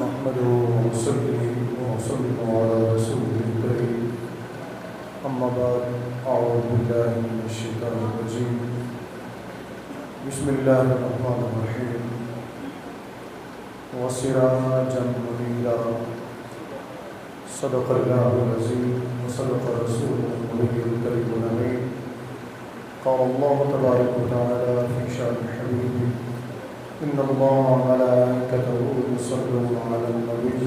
نحمده ونصلي ونسلم على رسوله الكريم أما بعد أعوذ بالله من الشيطان الرجيم بسم الله الرحمن الرحيم وسراجا منيرا صدق الله العظيم وصدق رسوله النبي الكريم الأمين قال الله تبارك وتعالى في شأن حبيبه إن الله وملائكته يصلون على النبي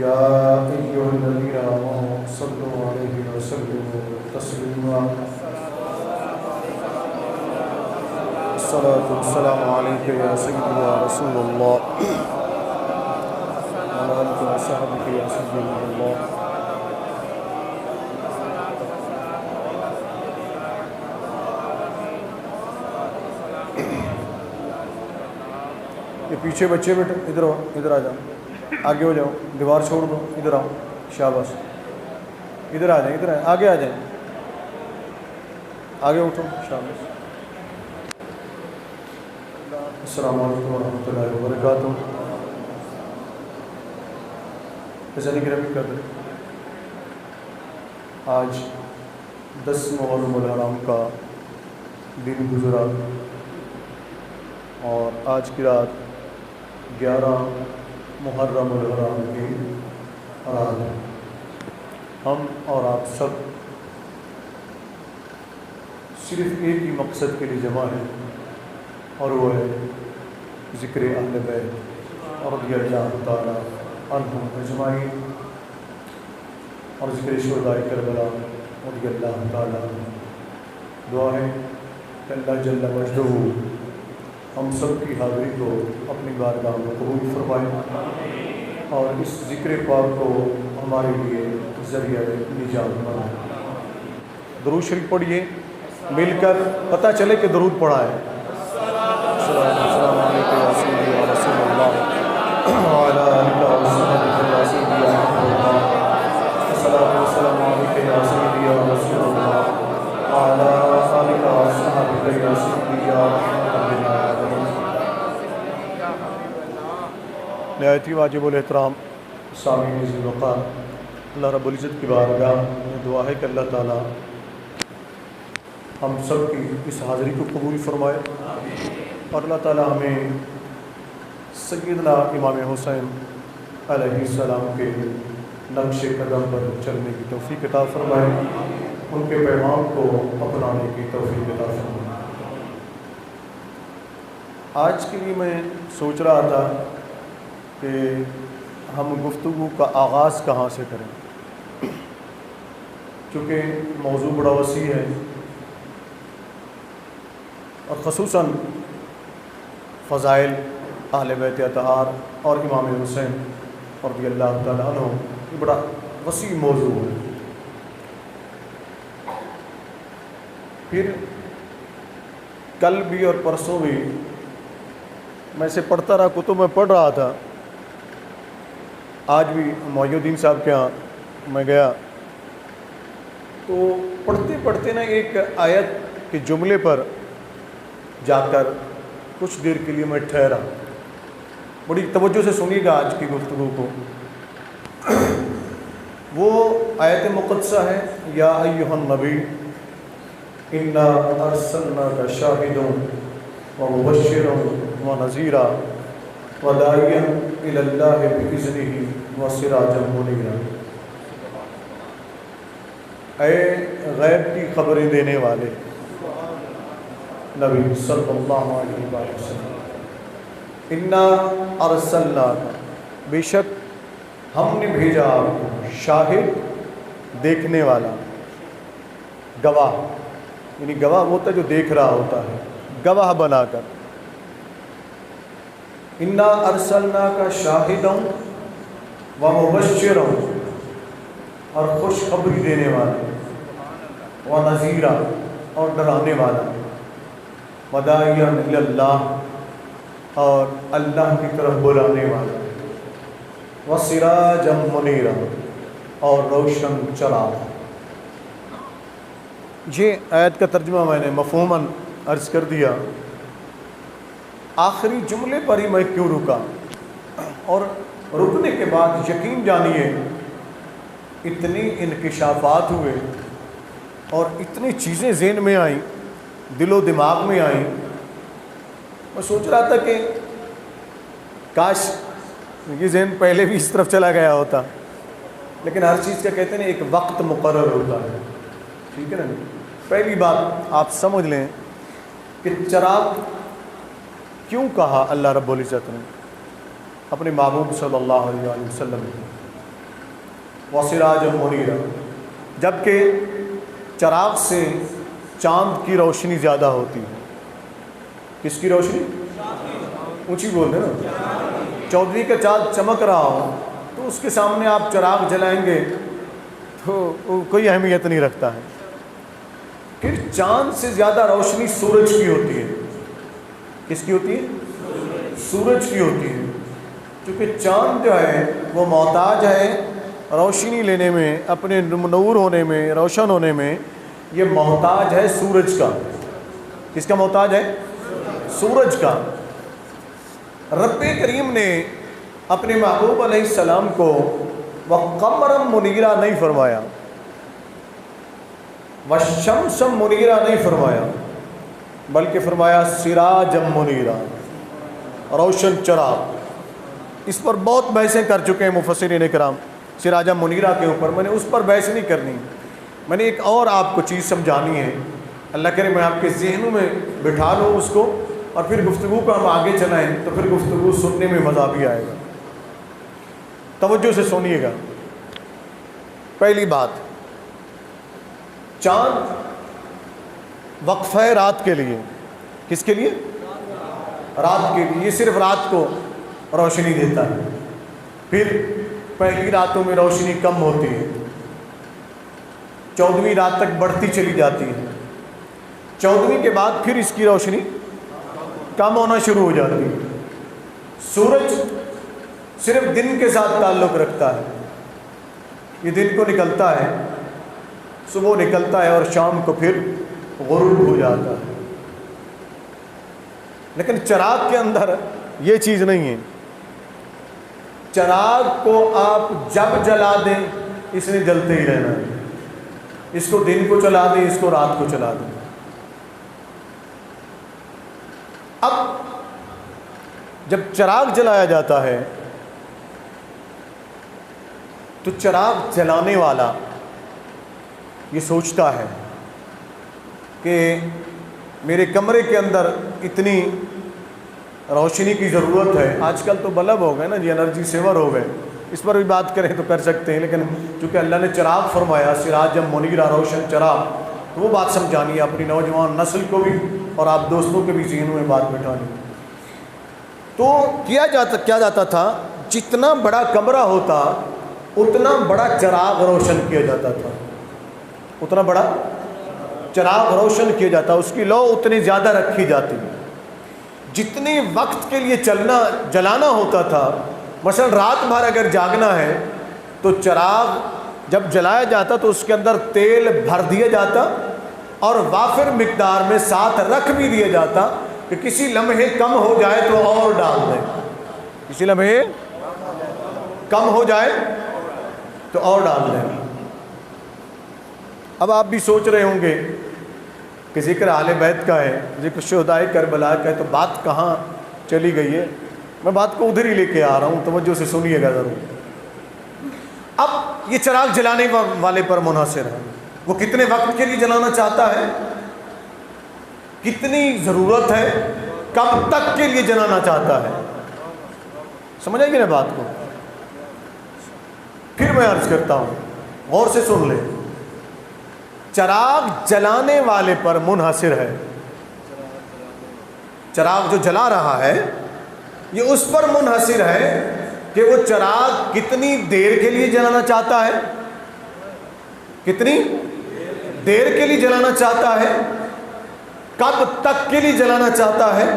يا أيها الذين آمنوا صلوا عليه وسلموا تسليما الصلاة والسلام عليك يا سيدي يا رسول الله وعلى آلك وصحبك يا سيدي الله. یہ پیچھے بچے بیٹے ادھر آؤ، ادھر آ جاؤ، آگے ہو جاؤ، دیوار چھوڑ دو، ادھر آؤ، شاباش، ادھر آ جائیں، ادھر آئیں، آگے آ جائیں، آگے اٹھو، شاباش. السلام علیکم ورحمۃ اللہ وبرکاتہ. حسین گرامی قدر، آج 10 محرم الحرام کا دن گزرا اور آج کی رات 11 محرم الحرام کی رات ہے. ہم اور آپ سب صرف ایک ہی مقصد کے لیے جمع ہیں اور وہ ہے ذکر اہل بیت رضی اللہ تعالیٰ عنہم اجمعین اور ذکر شہداء کربلا رضی اللہ تعالیٰ عنہم. دعا ہے کہ اللہ جل مجدہ ہم سب کی حاضری کو اپنی بارگاہ میں قبول فرمائے اور اس ذکر پاک کو ہمارے لیے ذریعہ نجات بنائے. درود شریف پڑھیے مل کر، پتہ چلے کہ درود پڑھا ہے. السلام علیکم یا سیدی یا رسول اللہ وعلی آلک وصحبک یا سیدی یا رسول اللہ. السلام علیکم یا سیدی یا رسول اللہ وعلی آلک وصحبک یا سیدی یا رسول اللہ. نہایت ہی واجب الاحترام سامعین ذی الوقار، اللہ رب العزت کی بارگاہ میں دعا ہے کہ اللہ تعالیٰ ہم سب کی اس حاضری کو قبول فرمائے اور اللہ تعالیٰ ہمیں سیدنا امام حسین علیہ السلام کے نقش قدم پر چلنے کی توفیق عطا فرمائے، ان کے پیغام کو اپنانے کی توفیق عطا فرمائے. آج کے لیے میں سوچ رہا تھا کہ ہم گفتگو کا آغاز کہاں سے کریں، چونکہ موضوع بڑا وسیع ہے اور خصوصاً فضائل اہل بیت اطہار اور امام حسین رضی اللہ تعالیٰ عنہ یہ بڑا وسیع موضوع ہے. پھر کل بھی اور پرسوں بھی میں اسے پڑھتا رہا، کتب میں پڑھ رہا تھا. آج بھی محی الدین صاحب کے ہاں میں گیا تو پڑھتے پڑھتے نا ایک آیت کے جملے پر جا کر کچھ دیر کے لیے میں ٹھہرا. بڑی توجہ سے سنیے گا آج کی گفتگو کو. وہ آیت مقدسہ ہے یا ایھا النبی انا ارسلناک شاہدا ومبشرا ونذیرا وداعیا الی اللہ باذنہ وسراجا منیرا. اے غیب کی خبریں دینے والے نبی صلی اللہ علیہ وسلم، انا ارسلناک بے شک ہم نے بھیجا آپ کو، شاہد دیکھنے والا، گواہ، یعنی گواہ ہوتا ہے جو دیکھ رہا ہوتا ہے، گواہ بنا کر. انا ارسلناک شاہدا ومبشرا اور خوشخبری دینے والا، ونذیرا اور ڈرانے والا، وداعیا الی اللہ اور اللہ کی طرف بلانے والا، وسراجا منیرا اور روشن چراغ. یہ آیت کا ترجمہ میں نے مفہوماً عرض کر دیا. آخری جملے پر ہی میں کیوں رکا اور رکنے کے بعد یقین جانیے اتنی انکشافات ہوئے اور اتنی چیزیں ذہن میں آئیں، دل و دماغ میں آئیں. میں سوچ رہا تھا کہ کاش یہ ذہن پہلے بھی اس طرف چلا گیا ہوتا، لیکن ہر چیز کا کہتے ہیں ایک وقت مقرر ہوتا ہے. ٹھیک ہے نا. پہلی بات آپ سمجھ لیں کہ چراغ کیوں کہا اللہ رب العزت نے اپنے محبوب صلی اللہ علیہ وآلہ وسلم وسراج منیرا، جبکہ چراغ سے چاند کی روشنی زیادہ ہوتی ہے. کس کی روشنی؟ اونچی بول رہے نا. 14 کا چاند چمک رہا ہو تو اس کے سامنے آپ چراغ جلائیں گے تو کوئی اہمیت نہیں رکھتا ہے. پھر چاند سے زیادہ روشنی سورج کی ہوتی ہے. کس کی ہوتی ہے؟ سورج کی ہوتی ہے. کیونکہ چاند جو ہے وہ محتاج ہے روشنی لینے میں، اپنے نور ہونے میں، روشن ہونے میں. یہ محتاج ہے سورج کا. کس کا محتاج ہے؟ سورج کا. رب کریم نے اپنے محبوب علیہ السلام کو وَقَمَرًا مُنِيرًا نہیں فرمایا، وَالشَّمْسَ مُنِيرًا نہیں فرمایا، بلکہ فرمایا سِرَاجًا مُنِيرًا، روشن چراغ. اس پر بہت بحثیں کر چکے ہیں مفسرین کرام سراجا منیرہ کے اوپر. میں نے اس پر بحث نہیں کرنی. میں نے ایک اور آپ کو چیز سمجھانی ہے. اللہ کرے میں آپ کے ذہنوں میں بٹھا لوں اس کو، اور پھر گفتگو کو ہم آگے چلائیں تو پھر گفتگو سننے میں مزہ بھی آئے گا. توجہ سے سنیے گا. پہلی بات، چاند وقفہ رات کے لیے. کس کے لیے؟ رات کے لیے. یہ صرف رات کو روشنی دیتا ہے. پھر پہلی راتوں میں روشنی کم ہوتی ہے، 14ویں رات تک بڑھتی چلی جاتی ہے. 14ویں کے بعد پھر اس کی روشنی کم ہونا شروع ہو جاتی ہے. سورج صرف دن کے ساتھ تعلق رکھتا ہے. یہ دن کو نکلتا ہے، صبح نکلتا ہے اور شام کو پھر غروب ہو جاتا ہے. لیکن چراغ کے اندر یہ چیز نہیں ہے. چراغ کو آپ جب جلا دیں اس نے جلتے ہی رہنا ہے. اس کو دن کو چلا دیں، اس کو رات کو چلا دیں. اب جب چراغ جلایا جاتا ہے تو چراغ جلانے والا یہ سوچتا ہے کہ میرے کمرے کے اندر اتنی روشنی کی ضرورت ہے. آج کل تو بلب ہو گئے نا جی، انرجی سیور ہو گئے. اس پر بھی بات کریں تو کر سکتے ہیں، لیکن چونکہ اللہ نے چراغ فرمایا سراجا منیرا، روشن چراغ، تو وہ بات سمجھانی ہے اپنی نوجوان نسل کو بھی اور آپ دوستوں کے بھی ذہنوں میں بات بٹھانی. تو کیا جاتا تھا، جتنا بڑا کمرہ ہوتا اتنا بڑا چراغ روشن کیا جاتا تھا. اتنا بڑا چراغ روشن کیا جاتا، اس کی لو اتنی زیادہ رکھی جاتی. جتنی وقت کے لیے جلانا ہوتا تھا، مثلا رات بھر اگر جاگنا ہے تو چراغ جب جلایا جاتا تو اس کے اندر تیل بھر دیا جاتا اور وافر مقدار میں ساتھ رکھ بھی دیا جاتا کہ کسی لمحے کم ہو جائے تو اور ڈال دیں، کسی لمحے کم ہو جائے تو اور ڈال دیں. اب آپ بھی سوچ رہے ہوں گے کہ ذکر اہل بیت کا ہے، ذکر شہدائے کربلا کا ہے، تو بات کہاں چلی گئی ہے. میں بات کو ادھر ہی لے کے آ رہا ہوں، توجہ سے سنیے گا ضرور. اب یہ چراغ جلانے والے پر منحصر ہے. وہ کتنے وقت کے لیے جلانا چاہتا ہے، کتنی ضرورت ہے، کب تک کے لیے جلانا چاہتا ہے. سمجھ آئی کہ نا بات کو؟ پھر میں عرض کرتا ہوں، غور سے سن لیں. چراغ جلانے والے پر منحصر ہے. چراغ جو جلا رہا ہے یہ اس پر منحصر ہے کہ وہ چراغ کتنی دیر کے لیے جلانا چاہتا ہے، کتنی دیر کے لیے جلانا چاہتا ہے، کب تک کے لیے جلانا چاہتا ہے،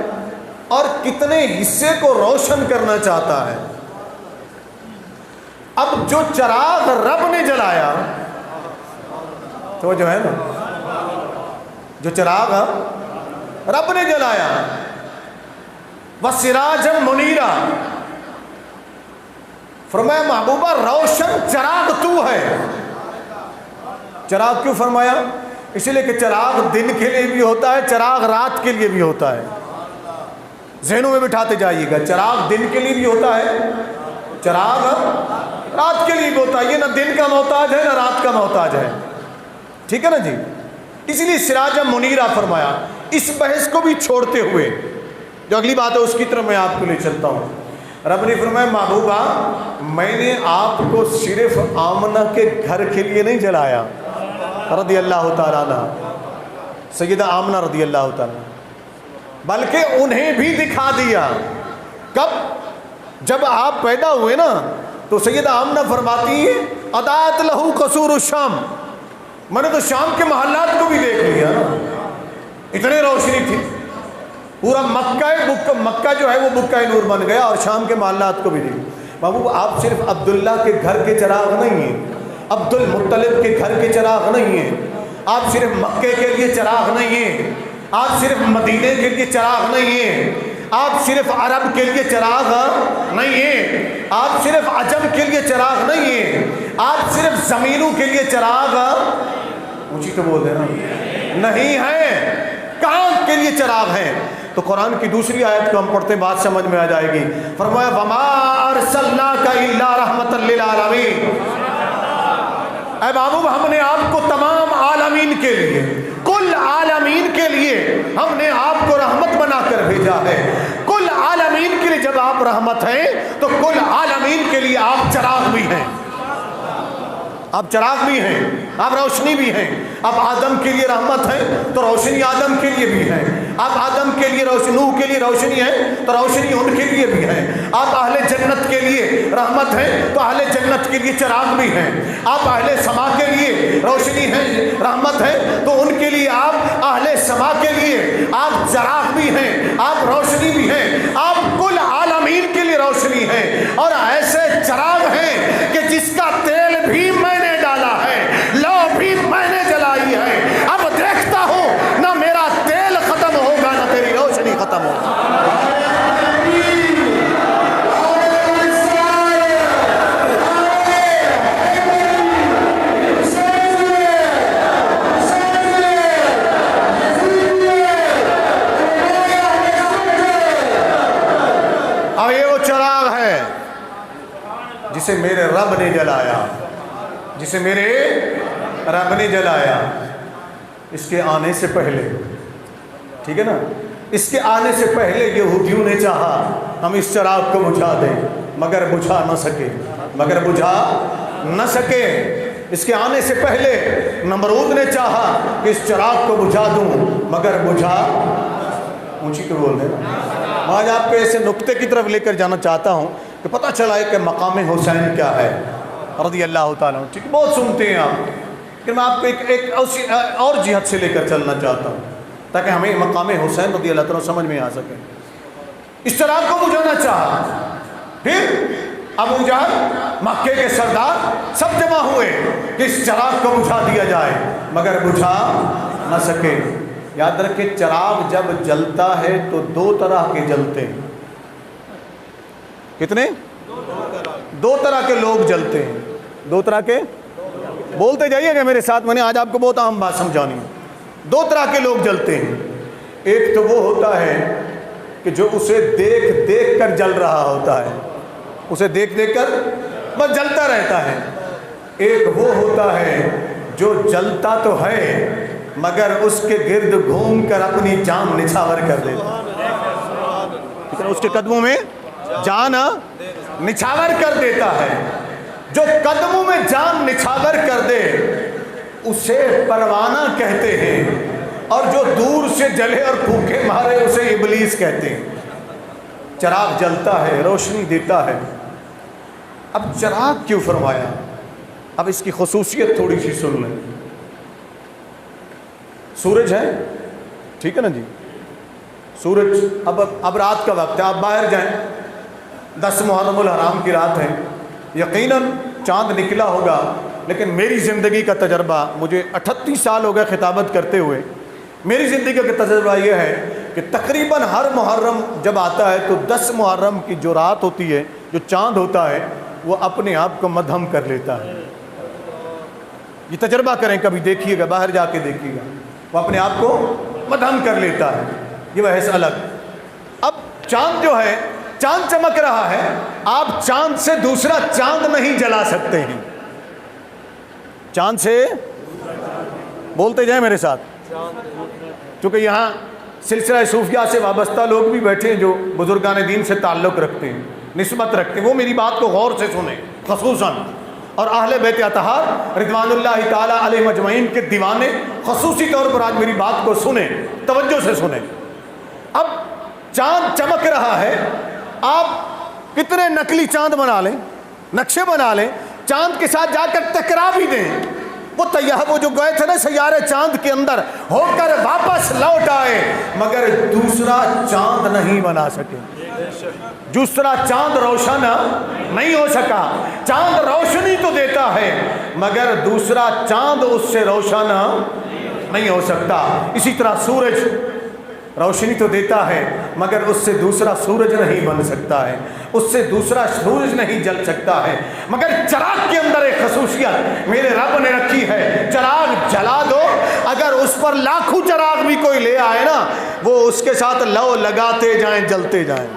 اور کتنے حصے کو روشن کرنا چاہتا ہے. اب جو چراغ رب نے جلایا تو جو ہے نا، جو چراغ رب نے جلایا وَسِرَاجًا مُنِيرًا، فرمایا محبوبہ روشن چراغ تو ہے. چراغ کیوں فرمایا؟ اس لیے کہ چراغ دن کے لیے بھی ہوتا ہے، چراغ رات کے لیے بھی ہوتا ہے. ذہنوں میں بٹھاتے جائیے گا، چراغ دن کے لیے بھی ہوتا ہے، چراغ رات کے لیے بھی ہوتا ہے. یہ نہ دن کا محتاج ہے نہ رات کا محتاج ہے. ٹھیک ہے نا جی؟ اس لیے سراج منیرہ فرمایا. اس بحث کو بھی چھوڑتے ہوئے جو اگلی بات ہے اس کی طرف میں آپ کو لے چلتا ہوں. رب نے فرمایا محبوبہ میں نے آپ کو صرف آمنہ کے گھر کے لیے نہیں جلایا رضی اللہ تعالیٰ عنہ، سیدہ آمنہ رضی اللہ تعالیٰ، بلکہ انہیں بھی دکھا دیا. کب؟ جب آپ پیدا ہوئے نا تو سیدہ آمنہ فرماتی ہے اضاءت لہ قصور الشام، میں نے تو شام کے محلات کو بھی دیکھ لیا نا، اتنے روشنی تھی. پورا مکہ جو ہے وہ بکہ نور بن گیا اور شام کے محلات کو بھی دیکھ. محبوب آپ صرف عبداللہ کے گھر کے چراغ نہیں ہیں، عبد المطلب کے گھر کے چراغ نہیں ہیں، آپ صرف مکے کے لیے چراغ نہیں ہیں، آپ صرف مدینے کے لیے چراغ نہیں ہیں، آپ صرف عرب کے لیے چراغ نہیں ہیں، آپ صرف عجم کے لیے چراغ نہیں ہیں، آپ صرف زمینوں کے لیے چراغ اونچی تو بول دینا نہیں ہے. کہاں کے لیے چراغ ہیں؟ تو قرآن کی دوسری آیت کو ہم پڑھتے ہیں، بات سمجھ میں آ جائے گی. فرمایا وما ارسلناک الا رحمۃ للعالمین، اے محبوب ہم نے آپ کو تمام عالمین کے لیے، کل عالمین کے لیے ہم نے آپ کو رحمت بنا کر بھیجا ہے. کل عالمین کے لیے جب آپ رحمت ہیں تو کل عالمین کے لیے آپ چراغ بھی ہیں، آپ چراغ بھی ہیں، آپ روشنی بھی ہیں. آپ آدم کے لیے رحمت ہیں تو روشنی آدم کے لیے بھی ہے. آپ آدم کے لیے روشنی، نوح کے لیے روشنی ہے تو روشنی ان کے لیے بھی ہے. آپ اہل جنت کے لیے رحمت ہیں تو اہل جنت کے لیے چراغ بھی ہیں. آپ اہل سما کے لیے روشنی ہے، رحمت ہے تو ان کے لیے آپ اہل سما کے لیے آپ چراغ بھی ہیں، آپ روشنی بھی ہیں. آپ کل عالمین کے لیے روشنی ہیں اور ایسے چراغ ہیں کہ جس کا تیل بھی میں نے ڈالا ہے، لو بھی میں نے جلائی ہے. اب دیکھتا ہوں نہ میرا تیل ختم ہوگا نہ تیری روشنی ختم ہوگی. اب یہ وہ چراغ ہے جسے میرے رب نے جلایا، جسے میرے رب نے جلایا. اس کے آنے سے پہلے، ٹھیک ہے نا، اس کے آنے سے پہلے یہودیوں نے چاہا ہم اس چراغ کو بجھا دیں مگر بجھا نہ سکے، مگر بجھا نہ سکے. اس کے آنے سے پہلے نمرود نے چاہا کہ اس چراغ کو بجھا دوں مگر بجھا، اونچی تو بول دیں نا. آج آپ کو ایسے نقطے کی طرف لے کر جانا چاہتا ہوں کہ پتہ چلا ہے کہ مقام حسین کیا ہے رضی اللہ تعالیٰ عنہ. ٹھیک ہے، بہت سنتے ہیں آپ، کہ میں آپ کو ایک اور جہت سے لے کر چلنا چاہتا ہوں تاکہ ہمیں مقام حسین رضی اللہ تعالیٰ سمجھ میں آ سکے. اس چراغ کو بجھانا چاہا، پھر ابو جہل، مکے کے سردار سب جمع ہوئے کہ اس چراغ کو بجھا دیا جائے مگر بجھا نہ سکے. یاد رکھیں چراغ جب جلتا ہے تو دو طرح کے جلتے ہیں. کتنے؟ دو طرح کے لوگ جلتے ہیں. دو طرح کے، بولتے جائیے گا میرے ساتھ، میں نے آج آپ کو بہت اہم بات سمجھانی ہے. دو طرح کے لوگ جلتے ہیں. ایک تو وہ ہوتا ہے کہ جو اسے دیکھ دیکھ کر جل رہا ہوتا ہے، اسے دیکھ دیکھ کر بس جلتا رہتا ہے. ایک وہ ہوتا ہے جو جلتا تو ہے مگر اس کے گرد گھوم کر اپنی جان نچھاور کر دیتا ہے، اس کے قدموں میں جان نچھاور کر دیتا ہے. جو قدموں میں جان نچھاور کر دے اسے پروانہ کہتے ہیں، اور جو دور سے جلے اور پھونکے مارے اسے ابلیس کہتے ہیں. چراغ جلتا ہے، روشنی دیتا ہے. اب چراغ کیوں فرمایا؟ اب اس کی خصوصیت تھوڑی سی سن لیں. سورج ہے، ٹھیک ہے نا جی، سورج اب رات کا وقت ہے، آپ باہر جائیں، 10 محرم الحرام کی رات ہے، یقیناً چاند نکلا ہوگا. لیکن میری زندگی کا تجربہ، مجھے 38 سال ہو گئے خطابت کرتے ہوئے، میری زندگی کا تجربہ یہ ہے کہ تقریباً ہر محرم جب آتا ہے تو 10 محرم کی جو رات ہوتی ہے، جو چاند ہوتا ہے، وہ اپنے آپ کو مدھم کر لیتا ہے۔ یہ تجربہ کریں، کبھی دیکھیے گا، باہر جا کے دیکھیے گا، وہ اپنے آپ کو مدھم کر لیتا ہے۔ یہ بحث الگ۔ اب چاند جو ہے، چاند چمک رہا ہے، آپ چاند سے دوسرا چاند نہیں جلا سکتے ہیں۔ چاند سے، بولتے جائیں میرے ساتھ، چونکہ یہاں سلسلہ صوفیہ سے وابستہ لوگ بھی بیٹھے ہیں جو بزرگان دین سے تعلق رکھتے ہیں، نسبت رکھتے ہیں، وہ میری بات کو غور سے سنیں خصوصاً، اور اہل بیت اطہار رضوان اللہ تعالی علیہ مجمعین کے دیوانے خصوصی طور پر آج میری بات کو سنیں، توجہ سے سنیں۔ اب چاند چمک رہا ہے، آپ کتنے نقلی چاند بنا لیں، نقشے بنا لیں، چاند کے ساتھ جا کر ٹکرا بھی دیں، وہ جو گئے تھے نا سیارے چاند کے اندر ہو کر واپس لوٹ آئے، مگر دوسرا چاند نہیں بنا سکے۔ دوسرا چاند روشن نہیں ہو سکا۔ چاند روشنی تو دیتا ہے مگر دوسرا چاند اس سے روشن نہیں ہو سکتا۔ اسی طرح سورج روشنی تو دیتا ہے مگر اس سے دوسرا سورج نہیں بن سکتا ہے، اس سے دوسرا سورج نہیں جل سکتا ہے۔ مگر چراغ کے اندر ایک خصوصیت میرے رب نے رکھی ہے، چراغ جلا دو، اگر اس پر لاکھوں چراغ بھی کوئی لے آئے نا، وہ اس کے ساتھ لو لگاتے جائیں، جلتے جائیں۔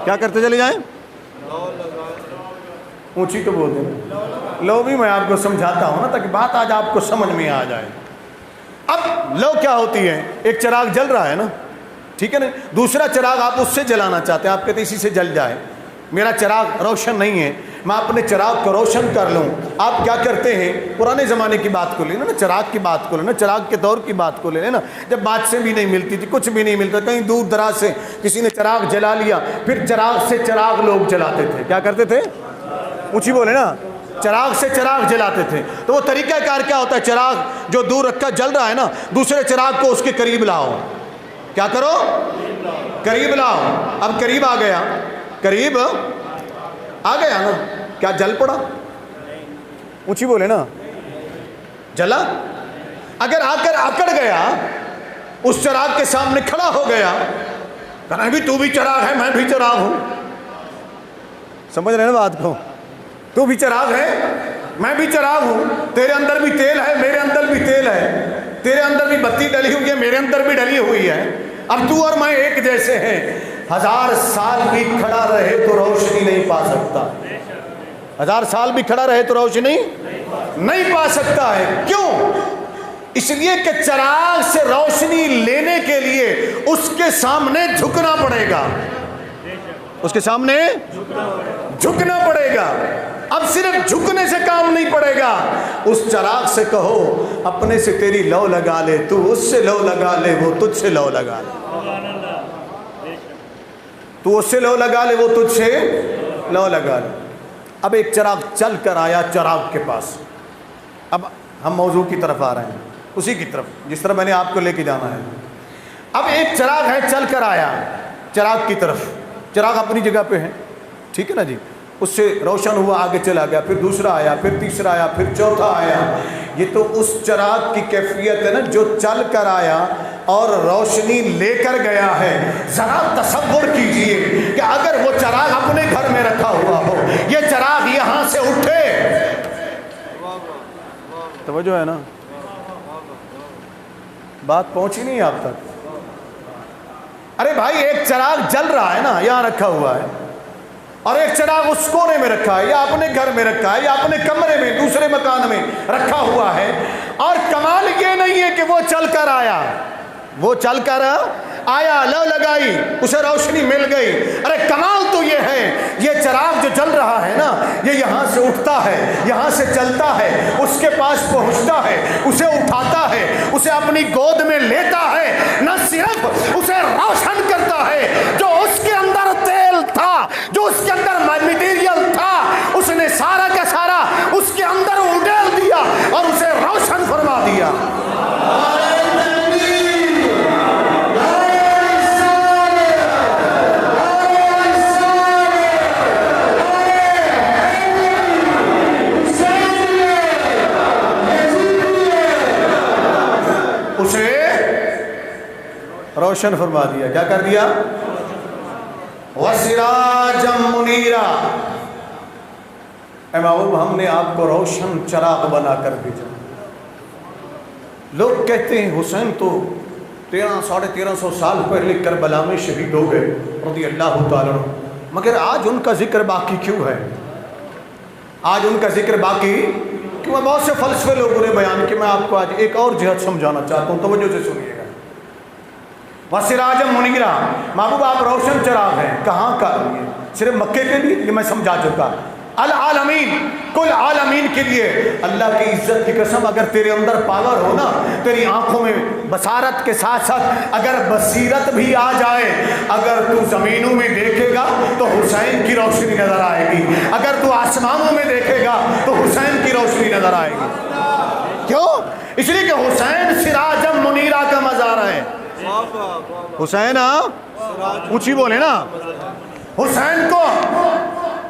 کیا کرتے چلے جائیں؟ اونچی تو بول دیں، لو بھی میں آپ کو سمجھاتا ہوں نا تاکہ بات آج آپ کو سمجھ میں آ جائے۔ اب لو کیا ہوتی ہے؟ ایک چراغ جل رہا ہے نا، ٹھیک ہے نا، دوسرا چراغ آپ اس سے جلانا چاہتے ہیں، آپ کہتے ہیں اسی سے جل جائے، میرا چراغ روشن نہیں ہے، میں اپنے چراغ کو روشن کر لوں۔ آپ کیا کرتے ہیں؟ پرانے زمانے کی بات کو لے نا، چراغ کی بات کو لے نا، چراغ کے دور کی بات کو لے لینا، جب باتیں بھی نہیں ملتی تھی، کچھ بھی نہیں ملتا، کہیں دور دراز سے کسی نے چراغ جلا لیا، پھر چراغ سے چراغ لوگ جلاتے تھے۔ کیا کرتے تھے؟ اونچی بولے نا، چراغ سے چراغ جلاتے تھے۔ تو وہ طریقہ کار کیا ہوتا ہے؟ چراغ جو دور رکھا جل رہا ہے نا، دوسرے چراغ کو اس کے قریب لاؤ۔ کیا کرو؟ قریب لاؤ۔ اب قریب آ گیا، قریب آ گیا نا، کیا جل پڑا؟ اونچی بولے نا، جلا؟ اگر آ کر اکڑ گیا، اس چراغ کے سامنے کھڑا ہو گیا، کہنا بھی تو بھی چراغ ہے، میں بھی چراغ ہوں، سمجھ رہے ہیں نا بات کو؟ تو بھی چراغ ہے، میں بھی چراغ ہوں، تیرے اندر بھی تیل ہے، میرے اندر بھی تیل ہے، تیرے اندر بھی بتی ڈلی ہوئی ہے، میرے اندر بھی ڈلی ہوئی ہے، اب تو اور میں ایک جیسے ہیں۔ 1000 سال بھی کھڑا رہے تو روشنی نہیں پا سکتا، 1000 سال بھی کھڑا رہے تو روشنی نہیں پا سکتا ہے۔ کیوں؟ اس لیے کہ چراغ سے روشنی لینے کے لیے اس کے سامنے جھکنا پڑے گا، اس کے سامنے جھکنا پڑے گا۔ اب صرف جھکنے سے کام نہیں پڑے گا، اس چراغ سے کہو اپنے سے تیری لو لگا لے، تو اس سے لو لگا لے، وہ تجھ سے لو لگا لے، تو اس سے لو لگا لے، وہ تجھ سے لو لگا لے۔ اب ایک چراغ چل کر آیا چراغ کے پاس، اب ہم موضوع کی طرف آ رہے ہیں، اسی کی طرف جس طرح میں نے آپ کو لے کے جانا ہے۔ اب ایک چراغ ہے چل کر آیا چراغ کی طرف، چراغ اپنی جگہ پہ ہے، ٹھیک ہے نا جی، اس سے روشن ہوا، آگے چلا گیا، پھر دوسرا آیا، پھر تیسرا آیا، پھر چوتھا آیا۔ یہ تو اس چراغ کی کیفیت ہے نا جو چل کر آیا اور روشنی لے کر گیا ہے۔ ذرا تصور کیجئے کہ اگر وہ چراغ اپنے گھر میں رکھا ہوا ہو، یہ چراغ یہاں سے اٹھے، توجہ ہے نا، بات پہنچی نہیں آپ تک؟ ارے بھائی ایک چراغ جل رہا ہے نا، یہاں رکھا ہوا ہے، اور ایک چراغ اس کونے میں رکھا ہے، یا اپنے گھر میں رکھا ہے، یا اپنے کمرے میں دوسرے مکان میں رکھا ہوا ہے، اور کمال یہ نہیں ہے کہ وہ چل کر آیا، وہ چل کر آیا، لو لگائی، اسے روشنی مل گئی۔ ارے کمال تو یہ ہے، یہ چراغ جو جل رہا ہے نا، یہ یہاں سے اٹھتا ہے، یہاں سے چلتا ہے، اس کے پاس پہنچتا ہے، اسے اٹھاتا ہے، اسے اپنی گود میں لیتا ہے، نہ صرف اسے روشن کرتا ہے، جو اس کے اندر تیل تھا، جو اس کے اندر مٹیریل تھا، اس نے سارا کا سارا اس کے اندر اڈیل دیا اور اسے روشن فرما دیا۔ اسے روشن فرما دیا، کیا کر دیا؟ وَسِرَاجًا مُنِيرًا، اے محبوب ہم نے آپ کو روشن چراغ بنا کر بھیجا. لوگ کہتے ہیں حسین تو 1300 سال پہلے کربلا میں شہید ہو گئے رضی اللہ تعالیٰ عنہ، مگر آج ان کا ذکر باقی کیوں ہے؟ آج ان کا ذکر باقی کیوں؟ بہت سے فلسفے لوگوں نے بیان کہ میں آپ کو آج ایک اور جہت سمجھانا چاہتا ہوں، توجہ سے سنیے گا. وَسِرَاجًا مُنِيرًا، محبوب آپ روشن چراغ ہیں. کہاں کا؟ صرف مکے کے لیے؟ یہ میں سمجھا چکا. العالمین، کل عالمین کے لیے. اللہ کی عزت کی قسم اگر تیرے اندر پاور ہو نا، تیری آنکھوں میں بصارت کے ساتھ ساتھ اگر بصیرت بھی آ جائے، اگر تو زمینوں میں دیکھے گا تو حسین کی روشنی نظر آئے گی، اگر تو آسمانوں میں دیکھے گا تو حسین کی روشنی نظر آئے گی. کیوں؟ اس لیے کہ حسین سراجم منیرہ کا مزار ہے. حسین اونچی بولے نا، حسین کو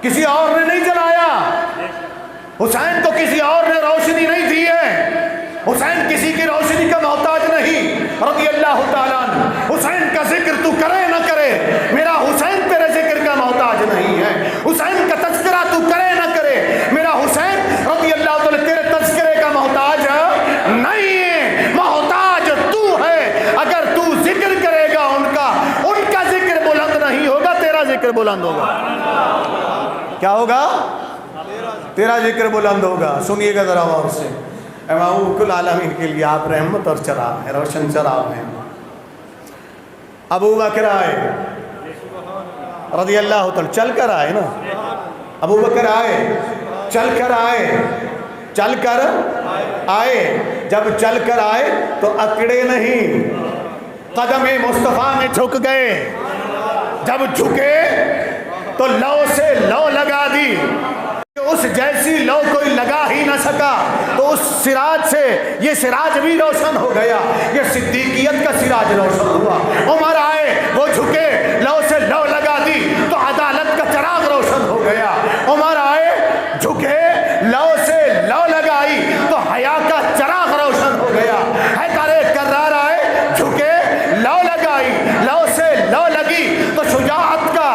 کسی اور نے نہیں جلایا، حسین کو کسی اور نے روشنی نہیں دی ہے، حسین کسی کی روشنی کا محتاج نہیں رضی اللہ تعالیٰ عنہ. حسین کا ذکر تو کرے نہ کرے، میرا حسین تیرے ذکر کا محتاج نہیں ہے. حسین کا تذکرہ تو کرے نہ کرے، میرا حسین رضی اللہ تعالیٰ تیرے تذکرے کا محتاج نہیں ہے. محتاج تو ہے. اگر تو ذکر کرے گا ان کا ذکر بلند نہیں ہوگا، تیرا ذکر بلند ہوگا. کیا ہوگا؟ تیرا ذکر بلند ہوگا. سنیے گا ذرا غور سے. اے محبوب کل عالمین کے لیے آپ رحمت اور چراغ ہیں، روشن چراغ ہیں. ابو بکر آئے رضی اللہ تعالیٰ، چل کر آئے نا. ابو بکر آئے، چل کر آئے، چل کر آئے. جب چل کر آئے تو اکڑے نہیں، قدم مصطفیٰ میں جھک گئے. جب جھکے تو لو سے لو لگا دی، اس جیسی لو کوئی لگا ہی نہ سکا. تو اس سراج سے یہ سراج بھی روشن ہو گیا، یہ صدیقیت کا سراج روشن ہوا. عمر آئے، وہ جھکے، لو سے لو لگا دی تو عدالت کا چراغ روشن ہو گیا. عمر آئے، جھکے، لو سے لو لگائی تو حیا کا چراغ روشن ہو گیا. حیدر کرار آئے، جھکے، لو لگائی، لو سے لو لگی تو شجاعت کا،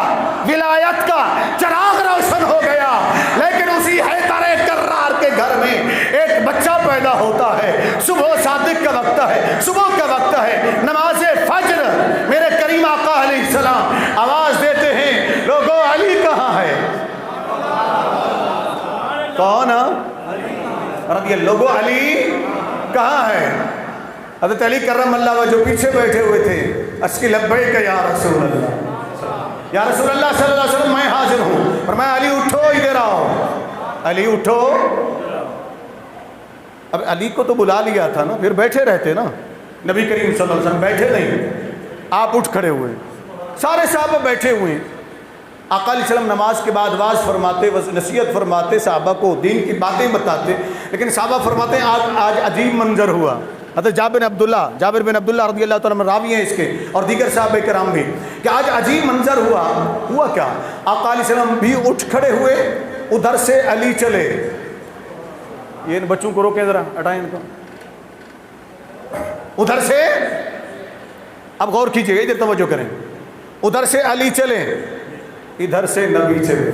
ولایت کا چراغ روشن ہو گیا. لیکن اسی حیدر کرار کے گھر میں ایک بچہ پیدا ہوتا ہے. صبح صادق کا وقت ہے، صبح کا وقت ہے، نماز فجر. میرے کریم آقا علیہ السلام آواز دیتے ہیں، لوگو علی کہاں ہے؟ کون؟ رضی اللہ. لوگو علی کہاں ہے؟ حضرت علی کرم اللہ وجہ جو پیچھے بیٹھے ہوئے تھے، اسکی لبیک یا رسول اللہ، یا رسول اللہ صلی اللہ علیہ وسلم میں حاضر ہوں. فرمایا علی اٹھو، ادھر آؤ. علی اٹھو. اب علی کو تو بلا لیا تھا نا، پھر بیٹھے رہتے نا. نبی کریم صلی اللہ علیہ وسلم بیٹھے نہیں، آپ اٹھ کھڑے ہوئے. سارے صحابہ بیٹھے ہوئے. آقا علیہ السلام نماز کے بعد واز فرماتے، نصیحت فرماتے، صحابہ کو دین کی باتیں بتاتے. لیکن صحابہ فرماتے ہیں آج عجیب منظر ہوا. حضرت جابر بن عبداللہ رضی اللہ تعالیٰ راوی ہیں اس کے، اور دیگر صحابہ کرام بھی، کہ آج عجیب منظر ہوا کیا؟ آقا علیہ السلام بھی اٹھ کھڑے ہوئے، ادھر سے علی چلے. یہ ان بچوں کو روکیں ذرا، ہٹائیں ان کو. ادھر سے، اب غور کیجئے، ادھر توجہ کریں. ادھر سے علی چلے، ادھر سے نبی چلے.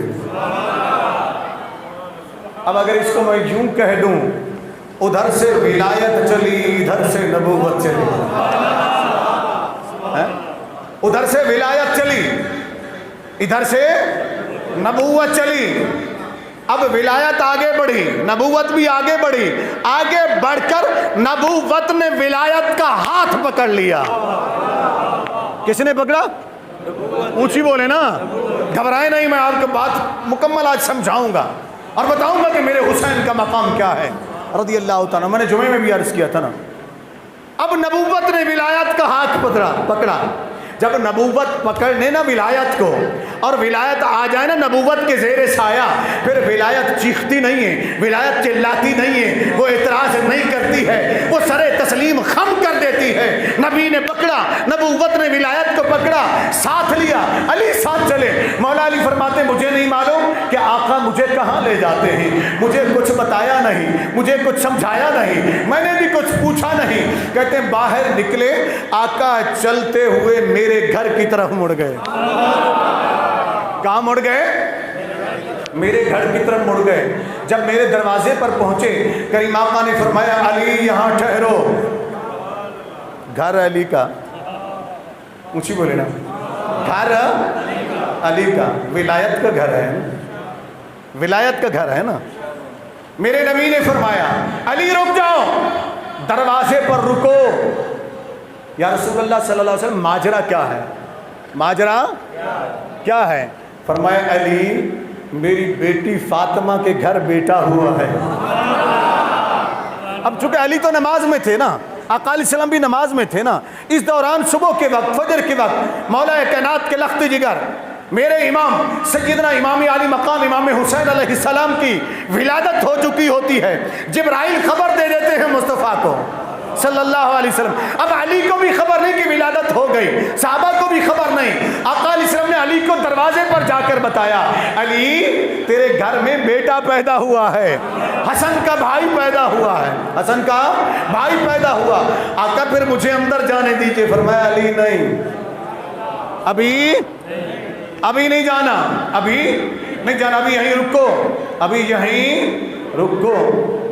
اب اگر اس کو میں یوں کہہ دوں، ادھر سے ولایت چلی، ادھر سے نبوت چلی. ادھر سے ولایت چلی، ادھر سے نبوت چلی. اب ولایت آگے بڑھی، نبوت بھی آگے بڑھی. آگے بڑھ کر نبوت نے ولایت کا ہاتھ پکڑ لیا. کس نے پکڑا؟ اونچی بولے نا، گھبرائے نہیں. میں آپ کو بات مکمل آج سمجھاؤں گا اور بتاؤں گا کہ میرے حسین کا مقام کیا ہے رضی اللہ تعالیٰ. میں نے جمعے میں بھی عرض کیا تھا نا. اب نبوت نے ولایت کا ہاتھ پکڑا. جب نبوت پکڑنے نا ولایت کو، اور ولایت آ جائے نا نبوت کے زیر سایہ، پھر ولایت چیختی نہیں ہے، ولایت چلاتی نہیں ہے، وہ اعتراض نہیں کرتی ہے، وہ سر تسلیم خم کر دیتی ہے. نبی نے پکڑا، نبوت نے ولایت کو پکڑا، ساتھ لیا. علی ساتھ چلے. مولا علی فرماتے مجھے نہیں معلوم کہ آقا مجھے کہاں لے جاتے ہیں، مجھے کچھ بتایا نہیں، مجھے کچھ سمجھایا نہیں، میں نے بھی کچھ پوچھا نہیں. کہتے ہیں باہر نکلے، آقا چلتے ہوئے میرے گھر کی طرف مڑ گئے. کہاں مڑ گئے؟ میرے گھر کی طرف مڑ گئے. جب میرے دروازے پر پہنچے کریم آقا نے فرمایا علی یہاں ٹھہرو. گھر علی کا, اونچی بولے نا, گھر علی کا, ولایت کا گھر ہے, ولایت کا گھر ہے نا. میرے نبی نے فرمایا علی رک جاؤ, دروازے پر رکو. یا رسول اللہ صلی اللہ علیہ وسلم ماجرا کیا ہے, ماجرا کیا ہے؟ فرمایا علی میری بیٹی فاطمہ کے گھر بیٹا ہوا ہے. اب چونکہ علی تو نماز میں تھے نا, آقا علیہ السلام بھی نماز میں تھے نا, اس دوران صبح کے وقت, فجر کے وقت مولا کائنات کے لخت جگر میرے امام سیدنا امام علی مقام امام حسین علیہ السلام کی ولادت ہو چکی ہوتی ہے. جبرائیل خبر دے دیتے ہیں مصطفیٰ کو صلی اللہ علیہ وسلم. اب علی کو بھی خبر نہیں کہ ولادت ہو گئی, صحابہ کو بھی خبر نہیں. آقا علیہ السلام نے علی کو دروازے پر جا کر بتایا علی تیرے گھر میں بیٹا پیدا ہوا ہے, حسن کا بھائی پیدا ہوا ہے, حسن کا بھائی پیدا ہوا. آقا پھر مجھے اندر جانے دیجئے. فرمایا علی نہیں, ابھی نہیں جانا, ابھی نہیں جانا, ابھی یہیں رکو, ابھی یہیں رکو,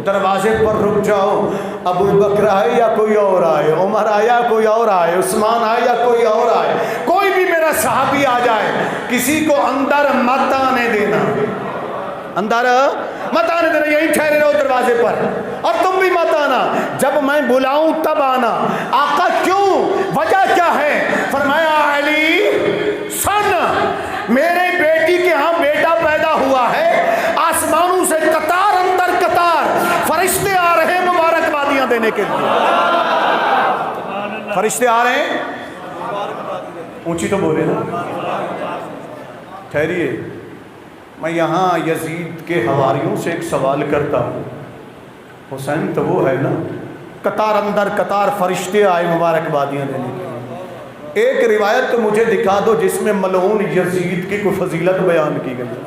دروازے پر رک جاؤ. ابو بکر آئے یا کوئی اور آئے, عمر آیا کوئی اور آئے, عثمان آئے یا کوئی اور آئے, کوئی بھی میرا صحابی آ جائے, کسی کو اندر مت آنے دینا, اندر مت آنے دینا, یہیں ٹھہرے رہو دروازے پر, اور تم بھی مت آنا, جب میں بلاؤں تب آنا. آقا کیوں, وجہ کیا ہے؟ فرمایا علی سن, میرے بیٹی کے ہاں بیٹا پیدا ہوا ہے, آسمانوں سے قطار اندر قطار فرشتے آ رہے ہیں مبارکبادیاں دینے کے لیے. فرشتے آ رہے ہیں, اونچی تو بولے نا. ٹھہریے, میں یہاں یزید کے حواریوں سے ایک سوال کرتا ہوں. حسین تو وہ ہے نا, قطار اندر قطار فرشتے آئے مبارکبادیاں دینے کے لیے. ایک روایت تو مجھے دکھا دو جس میں ملعون یزید کی کوئی فضیلت بیان کی گئی.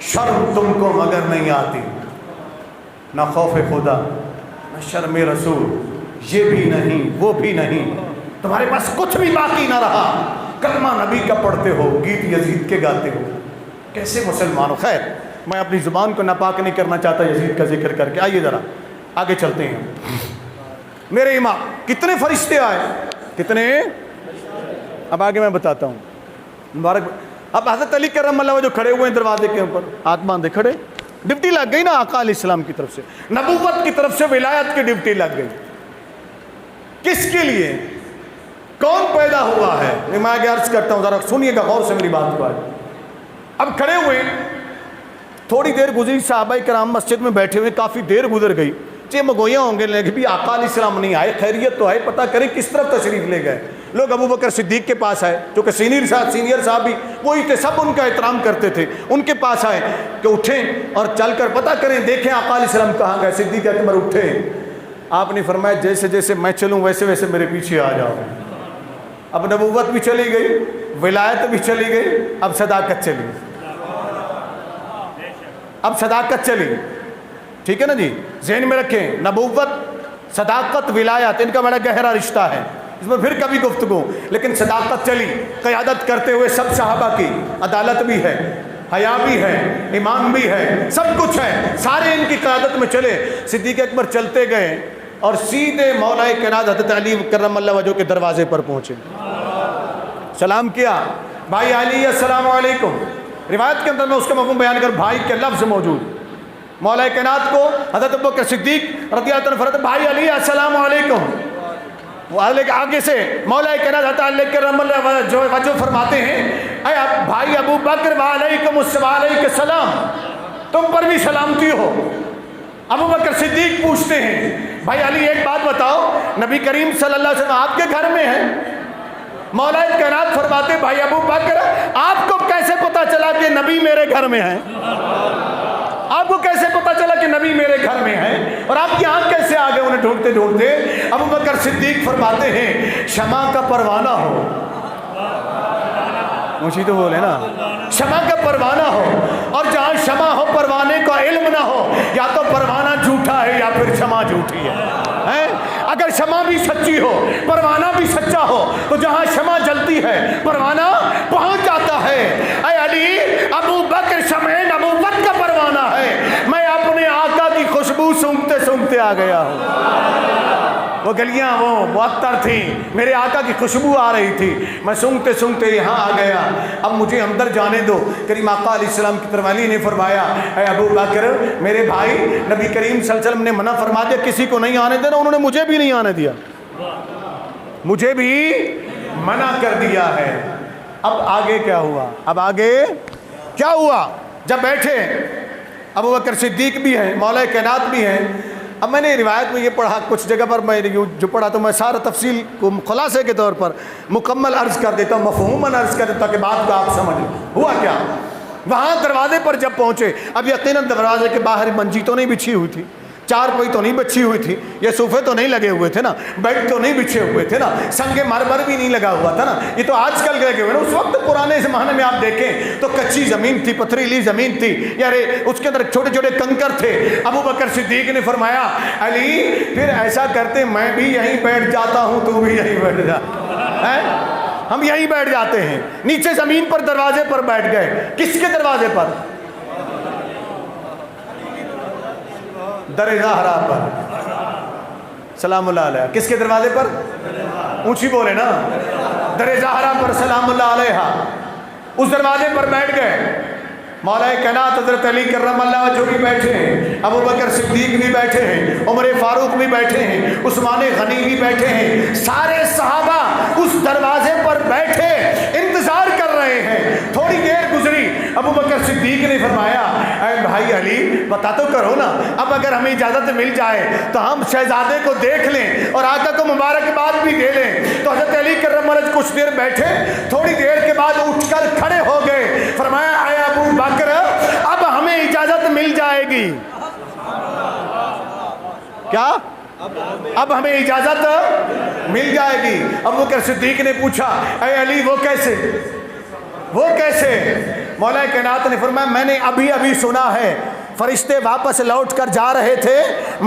شرم تم کو مگر نہیں آتی, نہ خوف خدا, نہ شرم رسول, یہ بھی نہیں وہ بھی نہیں, تمہارے پاس کچھ بھی باقی نہ رہا. کلمہ نبی کا پڑھتے ہو, گیت یزید کے گاتے ہو, کیسے مسلمان ہو. خیر میں اپنی زبان کو ناپاک نہیں کرنا چاہتا یزید کا ذکر کر کے. آئیے ذرا آگے چلتے ہیں. میرے امام کتنے فرشتے آئے, کتنے, اب آگے میں بتاتا ہوں. مبارک. اب حضرت علی کرم اللہ جو کھڑے ہوئے ہیں دروازے کے اوپر, ہاتھ باندھے کھڑے, ڈیوٹی لگ گئی نا آقا علیہ السلام کی طرف سے, نبوت کی طرف سے ولایت کی ڈیوٹی لگ گئی. کس کے لیے, کون پیدا ہوا ہے؟ میں آگے عرض کرتا ہوں, ذرا سنیے گا غور سے میری بات کو. اب کھڑے ہوئے, تھوڑی دیر گزری, صحابہ کرام مسجد میں بیٹھے ہوئے, کافی دیر گزر گئی. چھ مگویاں ہوں گے, لیکن بھی آقا علیہ السلام نہیں آئے, خیریت تو ہے, پتہ کریں کس طرف تشریف لے گئے. لوگ ابو بکر صدیق کے پاس آئے, جو کہ سینئر صاحب بھی وہی تھے, سب ان کا احترام کرتے تھے, ان کے پاس آئے کہ اٹھیں اور چل کر پتہ کریں, دیکھیں آقا علیہ السلام کہاں گئے. صدیق اکبر اٹھے, آپ نے فرمایا جیسے جیسے میں چلوں ویسے ویسے میرے پیچھے آ جاؤ. اب نبوت بھی چلی گئی, ولایت بھی چلی گئی, اب صداقت چلی, اب صداقت چلی. ٹھیک ہے نا جی, ذہن میں رکھیں, نبوت, صداقت, ولایت, ان کا بڑا گہرا رشتہ ہے, اس میں پھر کبھی گفتگو. لیکن صداقت چلی, قیادت کرتے ہوئے سب صحابہ کی, عدالت بھی ہے, حیا بھی ہے, ایمان بھی ہے, سب کچھ ہے, سارے ان کی قیادت میں چلے. صدیق اکبر چلتے گئے اور سیدھے مولا کائنات حضرت علی کرم اللہ وجہہ کے دروازے پر پہنچے. سلام کیا, بھائی علی السلام علیکم. روایت کے اندر میں اس کا مفہوم بیان کر, بھائی کے لفظ موجود. مولا کائنات کو حضرت ابوبکر صدیق رضی اللہ عنہ فرماتے بھائی علی السلام علیکم. وہ آگے سے مولا کائنات حضرت علی کرم اللہ جو وجہ فرماتے ہیں, اے بھائی ابو بکر وعلیکم السلام, تم پر بھی سلامتی ہو. ابو بکر صدیق پوچھتے ہیں, بھائی علی ایک بات بتاؤ, نبی کریم صلی اللہ علیہ وسلم آپ کے گھر میں ہیں. مولا کائنات فرماتے بھائی ابو بکر آپ کو کیسے پتا چلا کہ نبی میرے گھر میں ہیں, آپ کو کیسے پتا چلا کہ نبی میرے گھر میں ہیں, اور آپ یہاں کیسے آ گئے انہیں ڈھونڈتے ڈھونڈتے. ابو بکر صدیق فرماتے ہیں شمع کا پروانہ ہو, مجھے تو بولے نا, شمع کا پروانہ ہو, اور جہاں شمع ہو پروانے کا علم نہ ہو, یا تو پروانہ جھوٹا ہے یا پھر شمع جھوٹی ہے. اگر شمع بھی سچی ہو، پروانہ بھی سچا ہو، تو جہاں شمع جلتی ہے پروانہ پہنچ جاتا ہے۔ اے علی، ابو بکر شمع نبوت کا پروانہ ہے، میں اپنے آقا کی خوشبو سونگتے سونگتے آ گیا ہوں۔ وہ گلیاں وہ معطر تھیں، میرے آقا کی خوشبو آ رہی تھی، میں سونگتے سونگتے یہاں آ گیا، اب مجھے اندر جانے دو۔ کریم آقا علیہ السلام کی طرف علی نے فرمایا، اے ابو بکر میرے بھائی، نبی کریم صلی اللہ علیہ وسلم نے منع فرما دیا کسی کو نہیں آنے دینا، انہوں نے مجھے بھی نہیں آنے دیا، مجھے بھی منع کر دیا ہے۔ اب آگے کیا ہوا؟ اب آگے کیا ہوا؟ جب بیٹھے ابو بکر صدیق بھی ہیں، مولا کائنات بھی ہیں۔ اب میں نے روایت میں یہ پڑھا، کچھ جگہ پر میں جو پڑھا تو میں سارا تفصیل کو خلاصے کے طور پر مکمل عرض کر دیتا ہوں، مفہوماً عرض کر دیتا ہوں کہ بات کو آپ سمجھ لیں۔ ہوا کیا؟ وہاں دروازے پر جب پہنچے، اب یقیناً دروازے کے باہر منجی تو نہیں بچھی ہوئی تھی، چارپائی تو نہیں بچھی ہوئی تھی، یہ صوفے تو نہیں لگے ہوئے تھے نا، بیڈ تو نہیں بچھے ہوئے تھے نا، سنگ مرمر بھی نہیں لگا ہوا تھا نا، یہ تو آج کل لگے ہوئے نا۔ اس وقت پرانے زمانے میں آپ دیکھیں تو کچی زمین تھی، پتھریلی زمین تھی، یارے اس کے اندر چھوٹے چھوٹے کنکر تھے۔ ابو بکر صدیق نے فرمایا، علی پھر ایسا کرتے میں بھی یہیں بیٹھ جاتا ہوں، تو بھی یہیں بیٹھ جا، ہم یہیں بیٹھ جاتے ہیں۔ نیچے زمین پر دروازے پر بیٹھ گئے۔ کس کے دروازے پر؟ در زہرا پر، سلام اللہ علیہ۔ کس کے دروازے پر؟ اونچی بولے نا، در زہرا پر سلام اللہ علیہ۔ اس دروازے پر بیٹھ گئے۔ مولا کائنات حضرت علی کرم اللہ وجہہ بھی بیٹھے ہیں، ابو بکر صدیق بھی بیٹھے ہیں، عمر فاروق بھی بیٹھے ہیں، عثمان غنی بھی بیٹھے ہیں، سارے صحابہ اس دروازے پر بیٹھے انتظار کر رہے ہیں۔ تھوڑی دیر گزری، ابو بکر صدیق نے فرمایا، اے بھائی علی بتا تو کرو نا، اب اگر ہمیں اجازت مل جائے تو ہم شہزادے کو دیکھ لیں اور آقا کو مبارکباد بھی دے لیں۔ تو حضرت علی کرم اللہ کچھ دیر بیٹھے، تھوڑی دیر کے بعد اٹھ کر کھڑے ہو گئے، فرمایا اے ابو بکر اب ہمیں اجازت مل جائے گی۔ کیا؟ اب ہمیں اجازت مل جائے گی۔ ابو بکر صدیق نے پوچھا، اے علی وہ کیسے؟ وہ کیسے؟ مولا کائنات نے فرمایا، میں نے ابھی سنا ہے، فرشتے واپس لوٹ کر جا رہے تھے،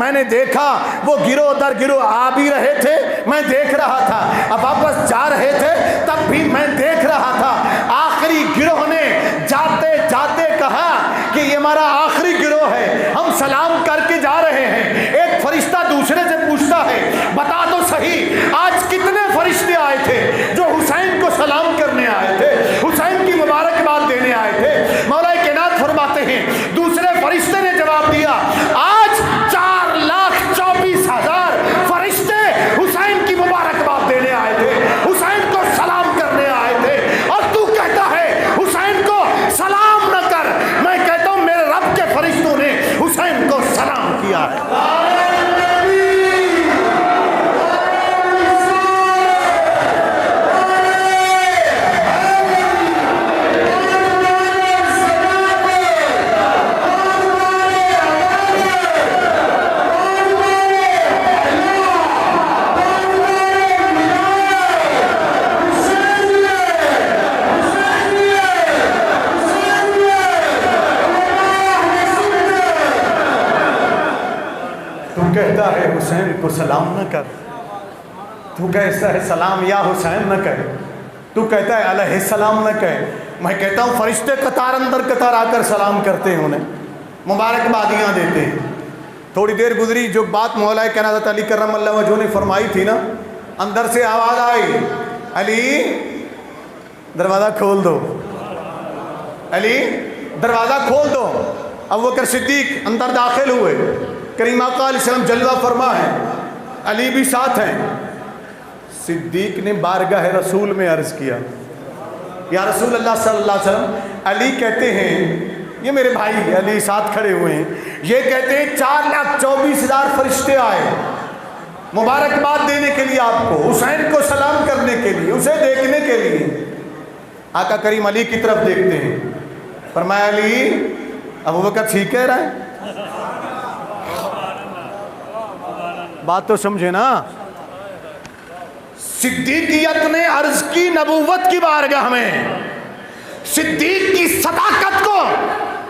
میں نے دیکھا وہ گروہ در گروہ آ بھی رہے تھے، میں دیکھ رہا تھا، اب واپس جا رہے تھے تب بھی میں دیکھ رہا تھا۔ آخری گروہ نے جاتے جاتے کہا کہ یہ ہمارا آخری گروہ ہے، ہم سلام کر کے جا رہے ہیں۔ ایک فرشتہ دوسرے سے پوچھتا ہے، بتا تو صحیح آج کتنے فرشتے آئے تھے جو حسین کو سلام کرنے آئے تھے، حسین کی مبارکباد دینے آئے تھے؟ مولا کائنات فرماتے ہیں دوسرے فرشتے نے جواب دیا، آج 4,24,000 فرشتے حسین کی مبارکباد دینے آئے تھے، حسین کو سلام کرنے آئے تھے، اور تو کہتا ہے حسین کو سلام نہ کر۔ میں کہتا ہوں میرے رب کے فرشتوں نے حسین کو سلام کیا ہے۔ کہتا ہے حسین کو سلام نہ کر، تو کہتا ہے سلام یا حسین نہ کہے، تو کہتا ہے علیہ السلام نہ کہے۔ میں کہتا ہوں فرشتے قطار اندر قطار آ کر سلام کرتے ہیں، انہیں مبارکبادیاں دیتے ہیں۔ تھوڑی دیر گزری، جو بات مولا کائنات علی کرم اللہ وجہہ نے فرمائی تھی نا، اندر سے آواز آئی، علی دروازہ کھول دو، علی دروازہ کھول دو۔ ابو بکر صدیق اندر داخل ہوئے، کریم آقا علیہ السلام جلوہ فرما ہے، علی بھی ساتھ ہیں۔ صدیق نے بارگاہ رسول میں عرض کیا، یا رسول اللہ صلی اللہ علیہ وسلم، علی کہتے ہیں، یہ میرے بھائی علی ساتھ کھڑے ہوئے ہیں، یہ کہتے ہیں 4,24,000 فرشتے آئے مبارکباد دینے کے لیے، آپ کو حسین کو سلام کرنے کے لیے، اسے دیکھنے کے لیے۔ آقا کریم علی کی طرف دیکھتے ہیں، فرمایا علی ابو بکر ٹھیک کہہ رہا ہے؟ بات تو سمجھے نا۔ صدیقیت نے عرض کی نبوت کی بارگاہ میں، صدیق کی صداقت کو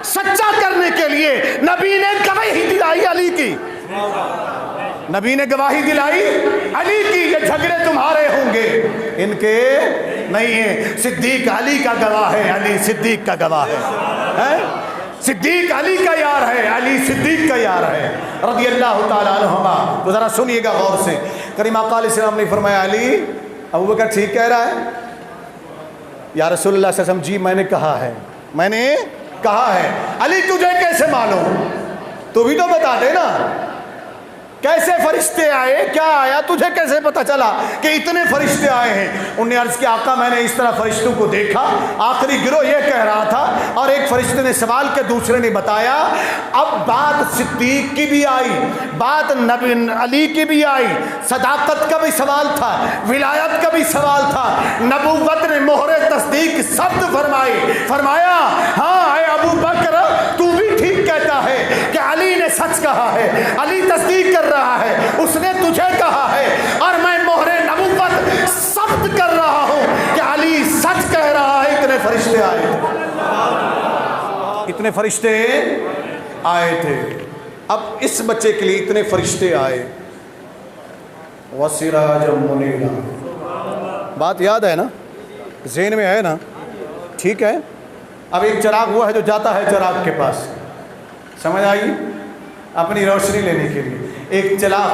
سچا کرنے کے لیے نبی نے گواہی دلائی علی کی، نبی نے گواہی دلائی علی کی یہ جھگڑے تمہارے ہوں گے، ان کے نہیں ہیں۔ صدیق علی کا گواہ ہے، علی صدیق کا گواہ ہے، صدیق علی کا یار ہے، علی صدیق کا یار ہے رضی اللہ تعالیٰ عنہما۔ تو ذرا سنیے گا غور سے، کریم آقا علیہ السلام نے فرمایا علی، ابو بکر ٹھیک کہہ رہا ہے؟ یا رسول اللہ صلی اللہ علیہ وسلم جی میں نے کہا ہے، میں نے کہا ہے۔ علی تجھے کیسے معلوم؟ تو بھی تو بتا دے نا، کیسے فرشتے آئے، کیا آیا، تجھے کیسے پتا چلا کہ اتنے فرشتے آئے ہیں؟ انہوں نے عرض کیا آقا میں نے اس طرح فرشتوں کو دیکھا، آخری گروہ یہ کہہ رہا تھا، اور ایک فرشتے نے سوال کے دوسرے نے بتایا۔ اب بات صدیق کی بھی آئی، بات نبی علی کی بھی آئی، صداقت کا بھی سوال تھا، ولایت کا بھی سوال تھا، نبوت نے مہر تصدیق ثبت فرمائی۔ فرمایا ہاں اے ابو بکر تو بھی ٹھیک کہتا ہے کہ علی نے سچ کہا ہے، علی تصدیق کر رہا ہے، اس نے تجھے کہا ہے، اور میں مہر نبوت ثبت کر رہا ہوں کہ علی سچ کہہ رہا ہے۔ اتنے فرشتے آئے تھے، اتنے فرشتے آئے تھے۔ اب اس بچے کے لیے اتنے فرشتے آئے، وَسِرَاجًا مُنِيرًا، بات یاد ہے نا، ذہن میں ہے نا؟ ٹھیک ہے۔ اب ایک چراغ وہ ہے جو جاتا ہے چراغ کے پاس، سمجھ آئی؟ اپنی روشنی لینے کے لیے ایک چراغ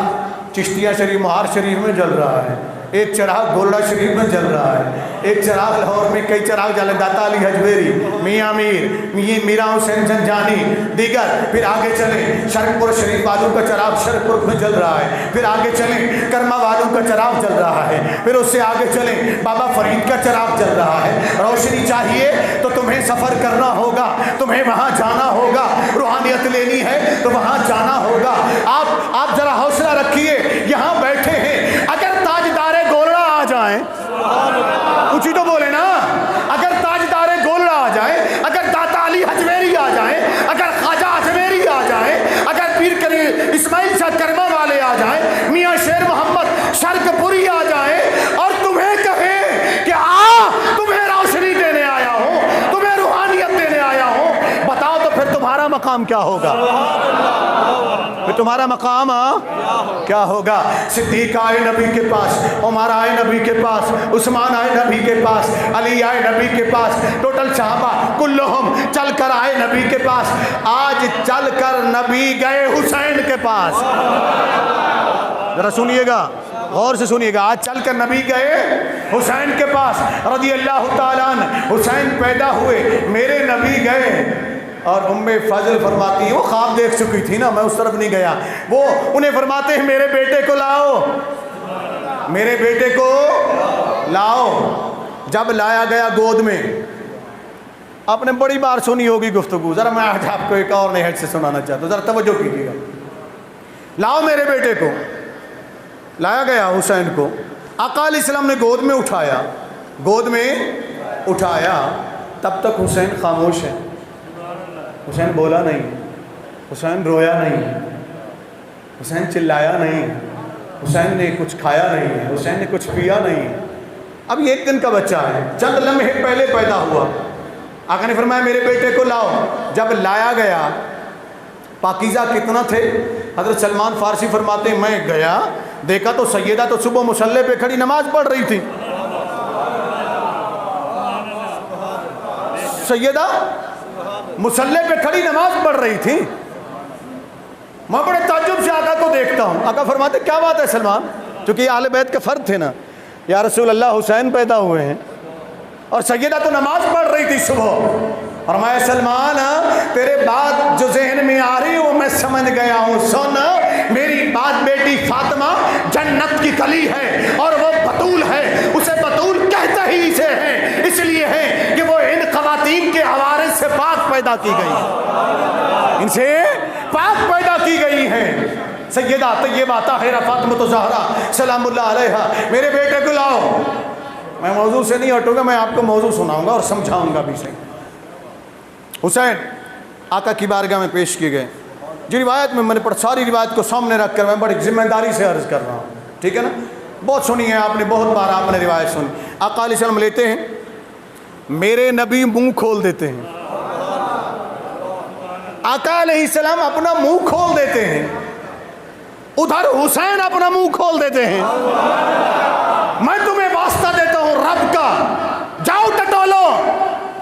چشتیہ شریف مہار شریف میں جل رہا ہے، ایک چراغ گولڈا شریف میں جل رہا ہے، ایک چراغ لاہور میں، کئی چراغ جلے، داتا علی حجویری، میاں میر، میرا حسین جنجانی، دیگر۔ پھر آگے چلیں شرک پور شریف والوں کا چراغ شرک پور میں جل رہا ہے، پھر آگے چلیں کرما والوں کا چراغ جل رہا ہے، پھر اس سے آگے چلیں بابا فرید کا چراغ جل رہا ہے۔ روشنی چاہیے تو تمہیں سفر کرنا ہوگا، تمہیں وہاں جانا ہوگا، روحانیت لینی ہے تو وہاں جانا ہوگا۔ آپ ذرا حوصلہ رکھیے، یہاں بیٹھے ہیں، اگر تاجدار گولڑا آ جائیں، اونچی تو بولے نا، اگر تاجدار گولڑا آ جائیں، اگر داتا علی حجویری آ جائیں، اگر خواجہ حجویری آ جائیں، اگر پیر کریم اسماعیل شاہ کرما والے آ جائیں، میاں شیر محمد شرک پوری آ جائیں، اور تمہیں کہیں کہ تمہیں روشنی دینے آیا ہوں، تمہیں روحانیت دینے آیا ہوں، بتاؤ تو پھر تمہارا مقام کیا ہوگا؟ پھر تمہارا مقام کیا ہوگا؟ صدیق آئے نبی کے پاس، عمر آئے نبی کے پاس، عثمان آئے نبی کے پاس، علی آئے نبی کے پاس، ٹوٹل صحابہ کلہم چل کر آئے نبی کے پاس۔ آج چل کر نبی گئے حسین کے پاس، ذرا سنیے گا، غور سے سنیے گا، آج چل کر نبی گئے حسین کے پاس رضی اللہ تعالیٰ عنہ۔ حسین پیدا ہوئے، میرے نبی گئے، اور ام فضل فرماتی ہیں، وہ خواب دیکھ چکی تھی نا، میں اس طرف نہیں گیا، وہ انہیں فرماتے ہیں میرے بیٹے کو لاؤ، میرے بیٹے کو لاؤ۔ جب لایا گیا گود میں، آپ نے بڑی بار سنی ہوگی گفتگو، ذرا میں آج آپ کو ایک اور نہج سے سنانا چاہتا ہوں، ذرا توجہ کیجیے گا۔ لاؤ میرے بیٹے کو، لایا گیا حسین کو، آقا علیہ السلام نے گود میں اٹھایا، گود میں اٹھایا، تب تک حسین خاموش ہے، حسین بولا نہیں، حسین رویا نہیں، حسین چلایا نہیں، حسین نے کچھ کھایا نہیں ہے، حسین نے کچھ پیا نہیں۔ اب یہ ایک دن کا بچہ ہے، چند لمحے پہلے پیدا ہوا، آقا نے فرمایا میرے بیٹے کو لاؤ۔ جب لایا گیا، پاکیزہ کتنا تھے، حضرت سلمان فارسی فرماتے ہیں میں گیا، دیکھا تو سیدہ تو صبح مصلی پہ کھڑی نماز پڑھ رہی تھی، سیدہ مصلی پہ کھڑی نماز پڑھ رہی تھی۔ میں بڑے تعجب سے آقا کو دیکھتا ہوں، آقا فرماتے کیا بات ہے سلمان، چونکہ یہ اہل بیت کے فرد تھے نا، یا رسول اللہ حسین پیدا ہوئے ہیں، اور سیدہ تو نماز پڑھ رہی تھی صبح۔ فرمایا سلمان تیرے بات جو ذہن میں آ رہی وہ میں سمجھ گیا ہوں، سن میری بات بیٹی فاطمہ جنت کی کلی ہے، اور وہ بطول ہے، اسے بطول کہتے ہی اسے ہیں، اس لیے ہے کہ وہ ان خواتین کے عوارض سے پاک پیدا کی گئی، ان سے پاک پیدا کی گئی ہیں۔ سیدہ طیبہ طاہرہ فاطمہ الزہرا سلام اللہ علیہا، میرے بیٹے کو لاؤ۔ میں موضوع سے نہیں ہٹوں گا، میں آپ کو موضوع سناؤں گا اور سمجھاؤں گا بھی صحیح۔ حسین آقا کی بارگاہ میں پیش کیے گئے، جو روایت میں نے پڑھ، ساری روایت کو سامنے رکھ کر میں بڑی ذمہ داری سے عرض کر رہا ہوں، ٹھیک ہے نا، بہت سنی ہے آپ نے، بہت بار آپ نے روایت سنی۔ آقا علیہ السلام لیتے ہیں، میرے نبی منہ کھول دیتے ہیں، آقا علیہ السلام اپنا منہ کھول دیتے ہیں، ادھر حسین اپنا منہ کھول دیتے ہیں. میں تمہیں واسطہ دیتا ہوں رب کا، جاؤ ٹٹولو،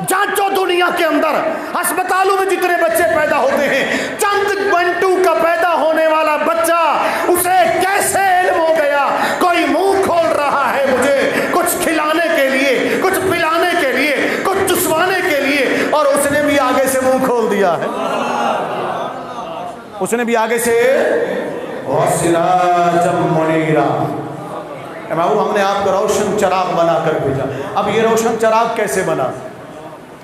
جانچو دنیا کے اندر ہسپتالوں میں جتنے بچے پیدا ہوتے ہیں، چند منٹو کا پیدا ہونے والا بچہ، اسے کیسے علم ہو گیا؟ کوئی منہ کھول رہا ہے مجھے کچھ کھلانے کے لیے، کچھ پلانے کے لیے، کچھ چسوانے کے لیے، اور اس نے بھی آگے سے منہ کھول دیا ہے. اس نے بھی آگے سے وَسِرَاجًا مُنِيرًا، ہم نے آپ کو روشن چراغ بنا کر بھیجا. اب یہ روشن چراغ کیسے بنا؟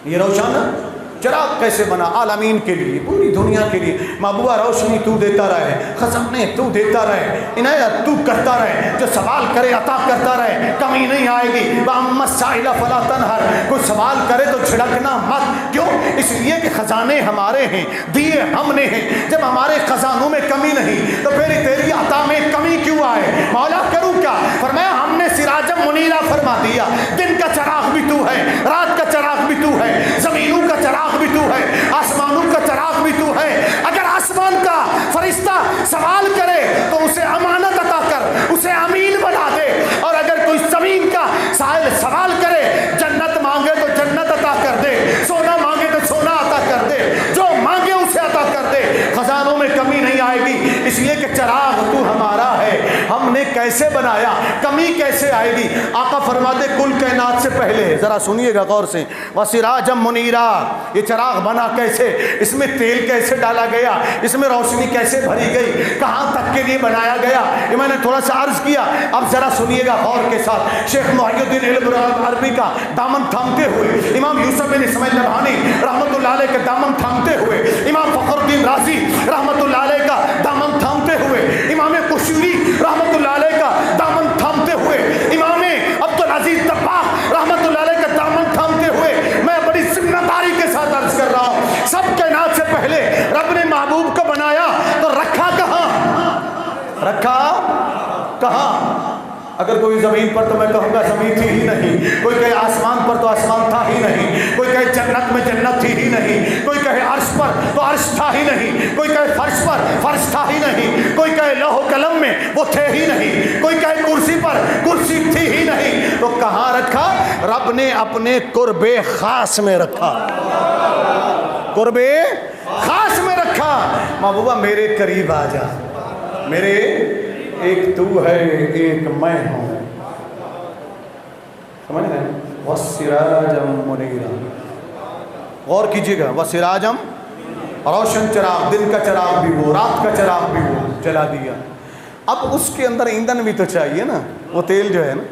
یہ روشن چراغ کیسے بنا؟ عالمین کے لیے، پوری دنیا کے لیے. محبوبہ روشنی تو دیتا رہے، خزانے تو دیتا رہے، عنایت تو کرتا رہے، جو سوال کرے عطا کرتا رہے، کمی نہیں آئے گی. وَأَمَّا السَّائِلَ فَلَا تَنْهَرْ، کوئی سوال کرے تو جھڑکنا مت. کیوں؟ اس لیے کہ خزانے ہمارے ہیں، دیے ہم نے ہیں. جب ہمارے خزانوں میں کمی نہیں تو پھر تیری عطا میں کمی کیوں آئے؟ مولا کروں کیا؟ فرمایا ہم نے سراجم منیرہ فرما دیا. دن کا چراغ بھی تو ہے، رات کا چراغ بھی تو ہے، زمینوں کا چراغ بھی تو ہے، آسمانوں کا چراغ بھی تو ہے. اگر آسمان کا فرشتہ سوال کرے تو اسے امانت عطا کر، اسے امین بنا دے. اور اگر کوئی زمین کا سائل سوال کرے، جنت مانگے تو جنت عطا کر دے، سونا مانگے تو سونا عطا کر دے، جو مانگے اسے عطا کر دے. خزانوں میں کمی نہیں آئے گی، اس لیے کہ چراغ تو ہمارا ہے. ہم نے کیسے بنایا؟ کمی کیسے آئے گی؟ آقا فرماتے کل کائنات سے پہلے ہے. ذرا سنیے گا غور سے. وَسِرَاجًا مُنِيرًا، یہ چراغ بنا کیسے؟ اس میں تیل کیسے ڈالا گیا؟ اس میں روشنی کیسے بھری گئی؟ کہاں تک کے لیے بنایا گیا؟ یہ میں نے تھوڑا سا عرض کیا. اب ذرا سنیے گا غور کے ساتھ. شیخ محی الدین علم عربی کا دامن تھامتے ہوئے، امام یوسف بن اسماعیل نبہانی رحمۃ اللہ علیہ کا دامن تھامتے ہوئے، امام فخر الدین رازی رحمۃ اللہ علیہ کا دامن تھامتے ہوئے، امام قشیری رحمۃ اللہ علیہ کا دامن تھامتے ہوئے، امام عبدالعزیز دباغ رحمۃ اللہ علیہ کا دامن تھامتے ہوئے، میں بڑی ذمہ داری کے ساتھ عرض کر رہا ہوں، سب کائنات سے پہلے رب نے محبوب کو بنایا تو رکھا کہاں؟ رکھا کہاں؟ اگر کوئی زمین پر تو میں کہوں گا زمین تھی ہی نہیں، کوئی کہے آسمان پر تو آسمان تھا ہی نہیں، کوئی کہے جنت میں جنت تھی ہی نہیں، کوئی کہے عرش پر تو عرش تھا ہی نہیں، کوئی کہے فرش پر فرش تھا ہی نہیں، کوئی کہے لوح و قلم میں وہ تھے ہی نہیں، کوئی کہے کرسی پر کرسی تھی ہی نہیں. تو کہاں رکھا؟ رب نے اپنے قرب خاص میں رکھا، قرب خاص میں رکھا. محبوبہ میرے قریب آ جا، میرے ایک تو ہے ایک میں ہوں. سمجھ رہے ہیں؟ وَسِرَاجًا مُنِيرًا، غور کیجئے گا. وَسِرَاجًا، روشن چراغ، دن کا چراغ بھی وہ، رات کا چراغ بھی وہ، جلا دیا. اب اس کے اندر ایندھن بھی تو چاہیے نا، وہ تیل جو ہے نا،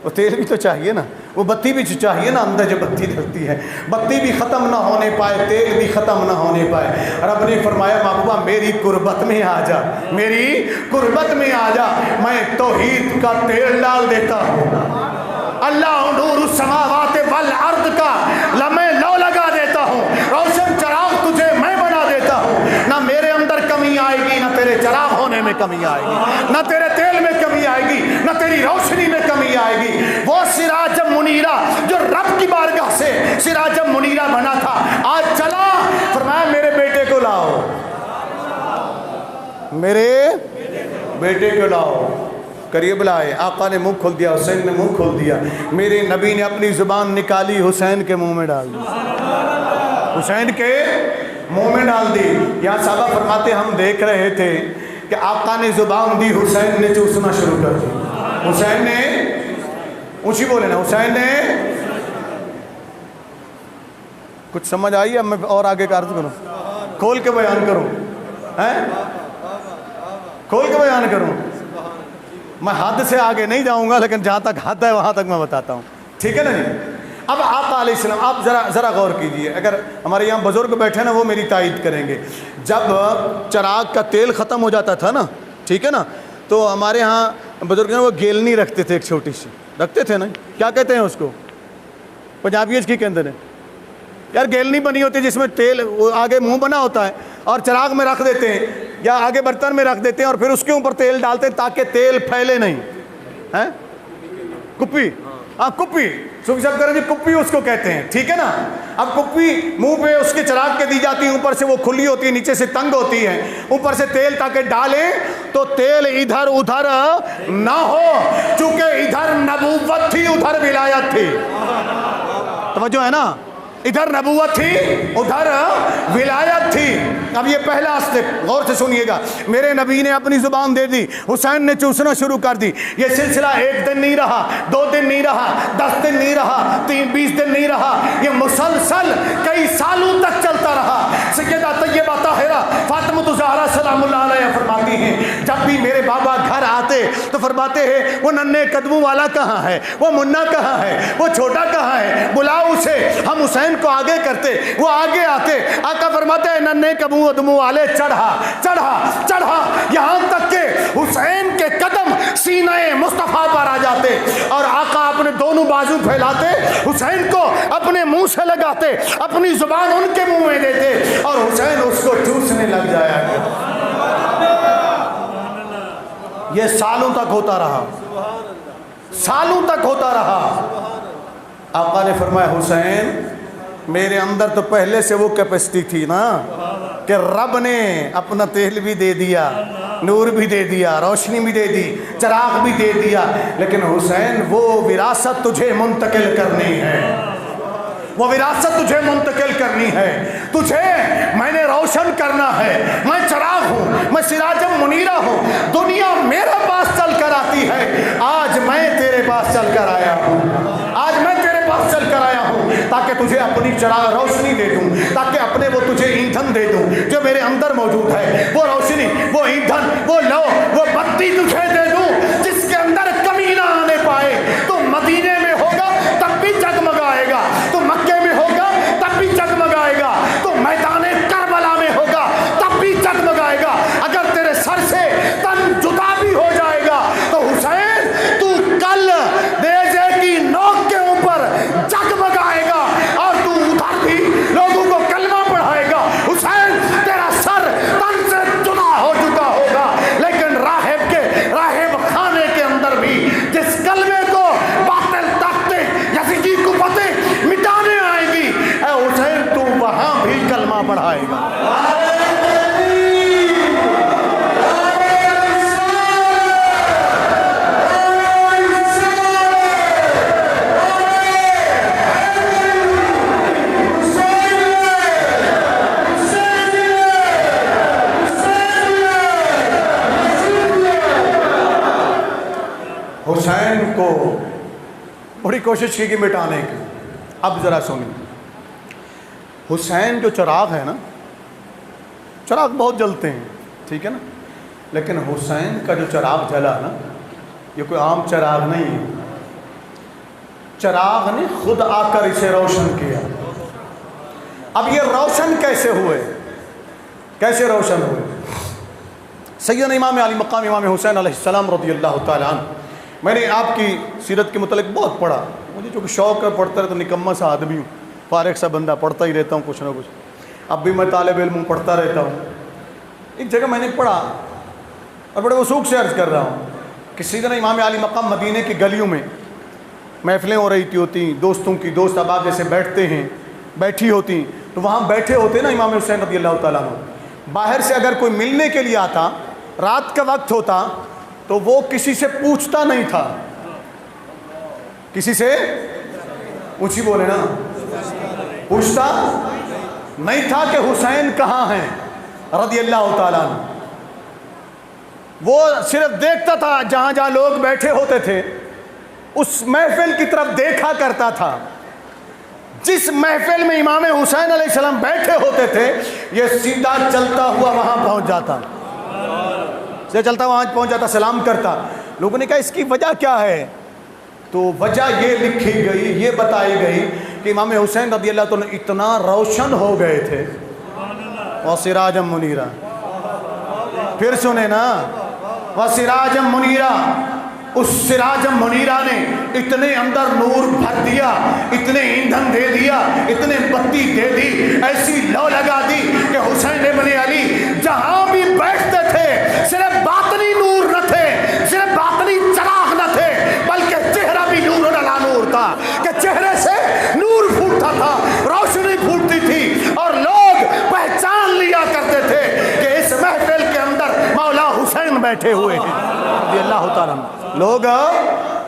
وہ تیل بھی تو چاہیے نا، وہ بتی بھی چاہیے نا. اندر جو بتی ڈلتی ہے، بتی بھی ختم نہ ہونے پائے، تیل بھی ختم نہ ہونے پائے. رب نے فرمایا محبوبہ میری قربت میں آ جا، میری قربت میں آ جا، میں توحید کا تیل ڈال دیتا ہوں. اللہ نور السماوات والارض کا میں لو لگا دیتا ہوں، روشن چراغ تجھے میں بنا دیتا ہوں. نہ میرے اندر کمی آئے گی، نہ تیرے چراغ ہونے میں کمی آئے گی، نہ تیرے تیل میں کمی آئے گی، نہ تیری روشنی میں کمی آئے گی. وہ سراجم منیرہ جو رب کی بارگاہ سے سراجم منیرہ بنا تھا، آج چلا. فرمایا میرے بیٹے کو لاؤ، میرے بیٹے کو لاؤ. قریب لائے. آقا نے منہ کھول دیا، حسین نے منہ کھول دیا. میرے نبی نے اپنی زبان نکالی، حسین کے منہ میں ڈال دی، حسین کے منہ میں ڈال دی. یہاں صحابہ فرماتے ہم دیکھ رہے تھے کہ آقا نے زبان دی، حسین نے چوسنا شروع کر دی. حسین نے اونچی بولے نا، حسین نے کچھ سمجھ آئی؟ اب میں اور آگے کا عرض کروں، کھول کے بیان کروں، کھول کے بیان کروں. میں حد سے آگے نہیں جاؤں گا، لیکن جہاں تک حد ہے وہاں تک میں بتاتا ہوں، ٹھیک ہے نا جی. اب آقا علیہ السلام، آپ ذرا غور کیجئے. اگر ہمارے یہاں بزرگ بیٹھے نا وہ میری تائید کریں گے. جب چراغ کا تیل ختم ہو جاتا تھا نا، ٹھیک ہے نا، تو ہمارے ہاں بزرگ وہ گیلنی رکھتے تھے، ایک چھوٹی سی رکھتے تھے نا. کیا کہتے ہیں اس کو؟ پنجابیز کی کہتے ہیں یار، گیلنی بنی ہوتی ہے جس میں تیل آگے منہ بنا ہوتا ہے اور چراغ میں رکھ دیتے ہیں یا آگے برتن میں رکھ دیتے ہیں اور پھر اس کے اوپر تیل ڈالتے ہیں تاکہ تیل پھیلے نہیں. کپی کپی، صوفی صاحب کہہ رہے ہیں جی کپی اس کو کہتے ہیں، ٹھیک ہے نا. اب کپی منہ پہ اس کے چراغ کے دی جاتی ہے، اوپر سے وہ کھلی ہوتی ہے، نیچے سے تنگ ہوتی ہے، اوپر سے تیل تاکہ ڈالیں تو تیل ادھر ادھر نہ ہو، چونکہ ادھر نبوت تھی ادھر ولایت تھی. توجہ ہے نا، ادھر نبوت تھی ادھر ولایت تھی. اب یہ پہلا اسٹیپ غور سے سنیے گا. میرے نبی نے اپنی زبان دے دی، حسین نے چوسنا شروع کر دی. یہ سلسلہ 1 دن نہیں رہا، 2 دن نہیں رہا، 10 دن نہیں رہا، 20 دن نہیں رہا، یہ مسلسل کئی سالوں تک چلتا رہا. سیدہ طیبہ طاہرہ فاطمہ الزہرا سلام اللہ علیہ فرماتی ہیں جب بھی میرے بابا گھر آتے تو فرماتے ہیں وہ ننھے قدموں والا کہاں ہے، وہ منا کہاں ہے، وہ چھوٹا کہاں ہے، بلاؤ اسے. ہم حسین کو آگے کرتے، وہ آگے آتے. آقا فرماتے ہیں ننھے قدموں والے چڑھا چڑھا چڑھا، یہاں تک کہ حسین کے قدم سینہ مصطفیٰ پر آ جاتے اور آقا اپنے دونوں بازو پھیلاتے، حسین کو اپنے منہ سے لگاتے، اپنی زبان ان کے منہ میں دیتے اور حسین اس کو چوسنے لگ جایا کرتا. یہ سالوں تک ہوتا رہا، سالوں تک ہوتا رہا. آقا نے فرمایا حسین میرے اندر تو پہلے سے وہ کیپیسٹی تھی نا کہ رب نے اپنا تیل بھی دے دیا، نور بھی دے دیا، روشنی بھی دے دی، چراغ بھی دے دیا، لیکن حسین وہ وراثت تجھے منتقل کرنی ہے، وہ وراثت تجھے منتقل کرنی ہے. تجھے میں نے روشن کرنا ہے. میں چراغ ہوں، میں سراجم منیرہ ہوں. دنیا میرے پاس چل کر آتی ہے، آج میں تیرے پاس چل کر آیا ہوں، آج میں تیرے پاس چل کر آیا ہوں تاکہ تجھے اپنی چراغ روشنی دے دوں، تاکہ اپنے وہ تجھے ایندھن دے دوں جو میرے اندر موجود ہے. وہ روشنی، وہ ایندھن، وہ لو، وہ بتی تجھے دے دوں جس کے اندر کمی نہ آنے پائے. تو مدینے میں ہوگا تب بھی جگمگائے گا، تو مکے میں ہوگا تب بھی جگمگائے گا، تو میدان کربلا میں ہوگا تب بھی جگمگائے گا. اگر تیرے سر سے تن جدا بھی ہو جائے گا تو حسین تو کل نیزے کی نوک کے اوپر جگمگائے گا اور تو ادھر بھی لوگوں کو کلمہ پڑھائے گا. حسین تیرا سر تن سے جدا ہو چکا ہوگا، لیکن راہب خانے کے اندر بھی جس کلمے کو باطل طاقتیں یزیدی قوتیں مٹانے آئے گی، اے حسین تو وہاں بھی کلمہ پڑھائے گا. حسین کو بڑی کوشش کی مٹانے کی. اب ذرا سنیں، حسین جو چراغ ہے نا، چراغ بہت جلتے ہیں، ٹھیک ہے نا، لیکن حسین کا جو چراغ جلا نا یہ کوئی عام چراغ نہیں ہے. چراغ نے خود آ کر اسے روشن کیا. اب یہ روشن کیسے ہوئے، کیسے روشن ہوئے؟ سیدنا امام علی مقام امام حسین علیہ السلام رضی اللہ تعالیٰ عنہ. میں نے آپ کی سیرت کے متعلق بہت پڑھا، مجھے چونکہ شوق ہے، پڑھتا رہتا، نکمہ سا آدمی ہوں، فارغ سا بندہ، پڑھتا ہی رہتا ہوں کچھ نہ کچھ. اب بھی میں طالب علم ہوں، پڑھتا رہتا ہوں. ایک جگہ میں نے پڑھا اور بڑے وثوق سے عرض کر رہا ہوں کہ سیدنا امام علی مقام مدینے کی گلیوں میں محفلیں ہو رہی ہوتی، دوستوں کی، دوست احباب جیسے بیٹھتے ہیں، بیٹھی ہوتی، تو وہاں بیٹھے ہوتے نا امام حسین رضی اللہ تعالیٰ عنہ. باہر سے اگر کوئی ملنے کے لیے آتا، رات کا وقت ہوتا، تو وہ کسی سے پوچھتا نہیں تھا، کسی سے اونچی بولے نا، پوچھتا نہیں تھا کہ حسین کہاں ہیں رضی اللہ تعالیٰ عنہ. وہ صرف دیکھتا تھا جہاں جہاں لوگ بیٹھے ہوتے تھے، اس محفل کی طرف دیکھا کرتا تھا. جس محفل میں امام حسین علیہ السلام بیٹھے ہوتے تھے، یہ سیدھا چلتا ہوا وہاں پہنچ جاتا، سے چلتا وہاں پہنچ جاتا، سلام کرتا. لوگوں نے کہا اس کی وجہ کیا ہے؟ تو وجہ یہ لکھی گئی، یہ بتائی گئی کہ امام حسین رضی اللہ عنہ اتنا روشن ہو گئے تھے. وَسِرَاجًا مُنِيرًا، پھر سنے نا، وَسِرَاجًا مُنِيرًا. اس سراج منیرہ نے اتنے اندر نور بھر دیا، اتنے ایندھن دے دیا، اتنے بتی دے دی، ایسی لو لگا دی کہ حسین ابن علی جہاں بھی بیٹھتے تھے صرف باطنی نور نہ تھے، صرف باطنی چراغ نہ تھے، بلکہ چہرہ بھی نور علی نور بیٹھے ہوئے ہیں رضی اللہ تعالیٰ عنہ۔ لوگ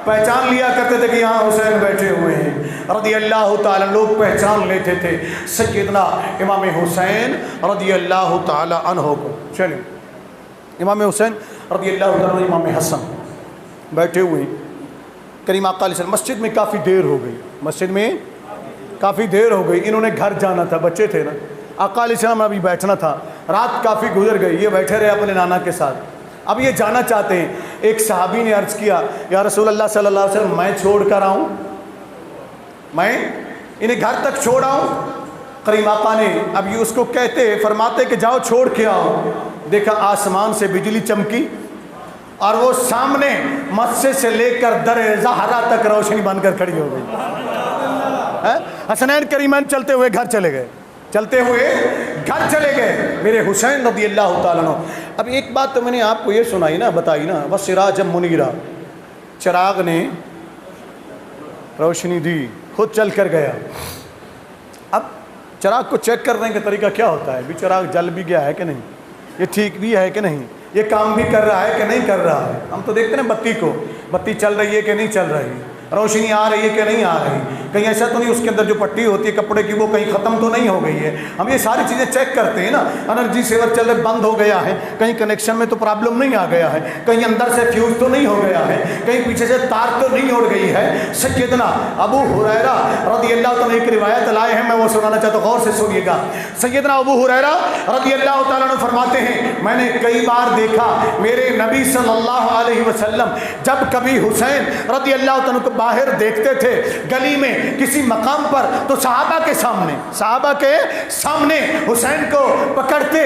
پہچان لیا کرتے تھے کہ یہاں حسین بیٹھے ہوئے ہیں رضی اللہ تعالیٰ، لوگ پہچان لیتے تھے سیدنا امام حسین رضی اللہ تعالیٰ عنہ کو۔ چلیں امام حسین رضی اللہ تعالیٰ عنہ، امام حسن بیٹھے ہوئے ہیں۔ کریم آقا علیہ السلام مسجد میں کافی دیر ہو گئی، مسجد میں کافی دیر ہو گئی، انہوں نے گھر جانا تھا، بچے تھے نا، آقا علیہ السلام ابھی بیٹھنا تھا، رات کافی گزر گئی، یہ بیٹھے رہے اپنے نانا کے ساتھ، اب یہ جانا چاہتے ہیں۔ ایک صحابی نے عرض کیا یا رسول اللہ صلی اللہ علیہ وسلم میں چھوڑ کر آؤں، میں انہیں گھر تک چھوڑ آؤں؟ کریم آقا نے اب یہ اس کو کہتے فرماتے کہ جاؤ چھوڑ کے آؤ۔ دیکھا آسمان سے بجلی چمکی اور وہ سامنے مسجد سے لے کر در زہرا تک روشنی بن کر کھڑی ہو گئی۔ حسنین کریمین چلتے ہوئے گھر چلے گئے، چلتے ہوئے گھر چلے گئے میرے حسین رضی اللہ تعالیٰ عنہ۔ اب ایک بات تو میں نے آپ کو یہ سنائی نا، بتائی نا، وَسِرَاجًا مُنِيرًا، چراغ نے روشنی دی، خود چل کر گیا۔ اب چراغ کو چیک کرنے کا طریقہ کیا ہوتا ہے؟ بھی چراغ جل بھی گیا ہے کہ نہیں، یہ ٹھیک بھی ہے کہ نہیں، یہ کام بھی کر رہا ہے کہ نہیں کر رہا ہے۔ ہم تو دیکھتے ہیں بتی کو، بتی چل رہی ہے کہ نہیں چل رہی، روشنی آ رہی ہے کہ نہیں آ رہی، کہیں ایسا تو نہیں اس کے اندر جو پٹی ہوتی ہے کپڑے کی وہ کہیں ختم تو نہیں ہو گئی ہے۔ ہم یہ ساری چیزیں چیک کرتے ہیں نا، انرجی سیور چل رہے بند ہو گیا ہے، کہیں کنیکشن میں تو پرابلم نہیں آ گیا ہے، کہیں اندر سے فیوز تو نہیں ہو گیا ہے، کہیں پیچھے سے تار تو نہیں اڑ گئی ہے۔ سیدنا ابو ہریرہ رضی اللہ تعالیٰ ایک روایت لائے ہیں، میں وہ سنانا چاہتا ہوں، غور سے سنیے گا۔ سیدنا ابو ہریرہ رضی اللہ تعالیٰ عنہ فرماتے ہیں میں نے کئی بار دیکھا میرے نبی صلی اللہ علیہ وسلم جب کبھی حسین رضی اللہ تعالیٰ کو باہر دیکھتے تھے گلی میں کسی مقام پر تو صحابہ کے سامنے حسین کو پکڑتے،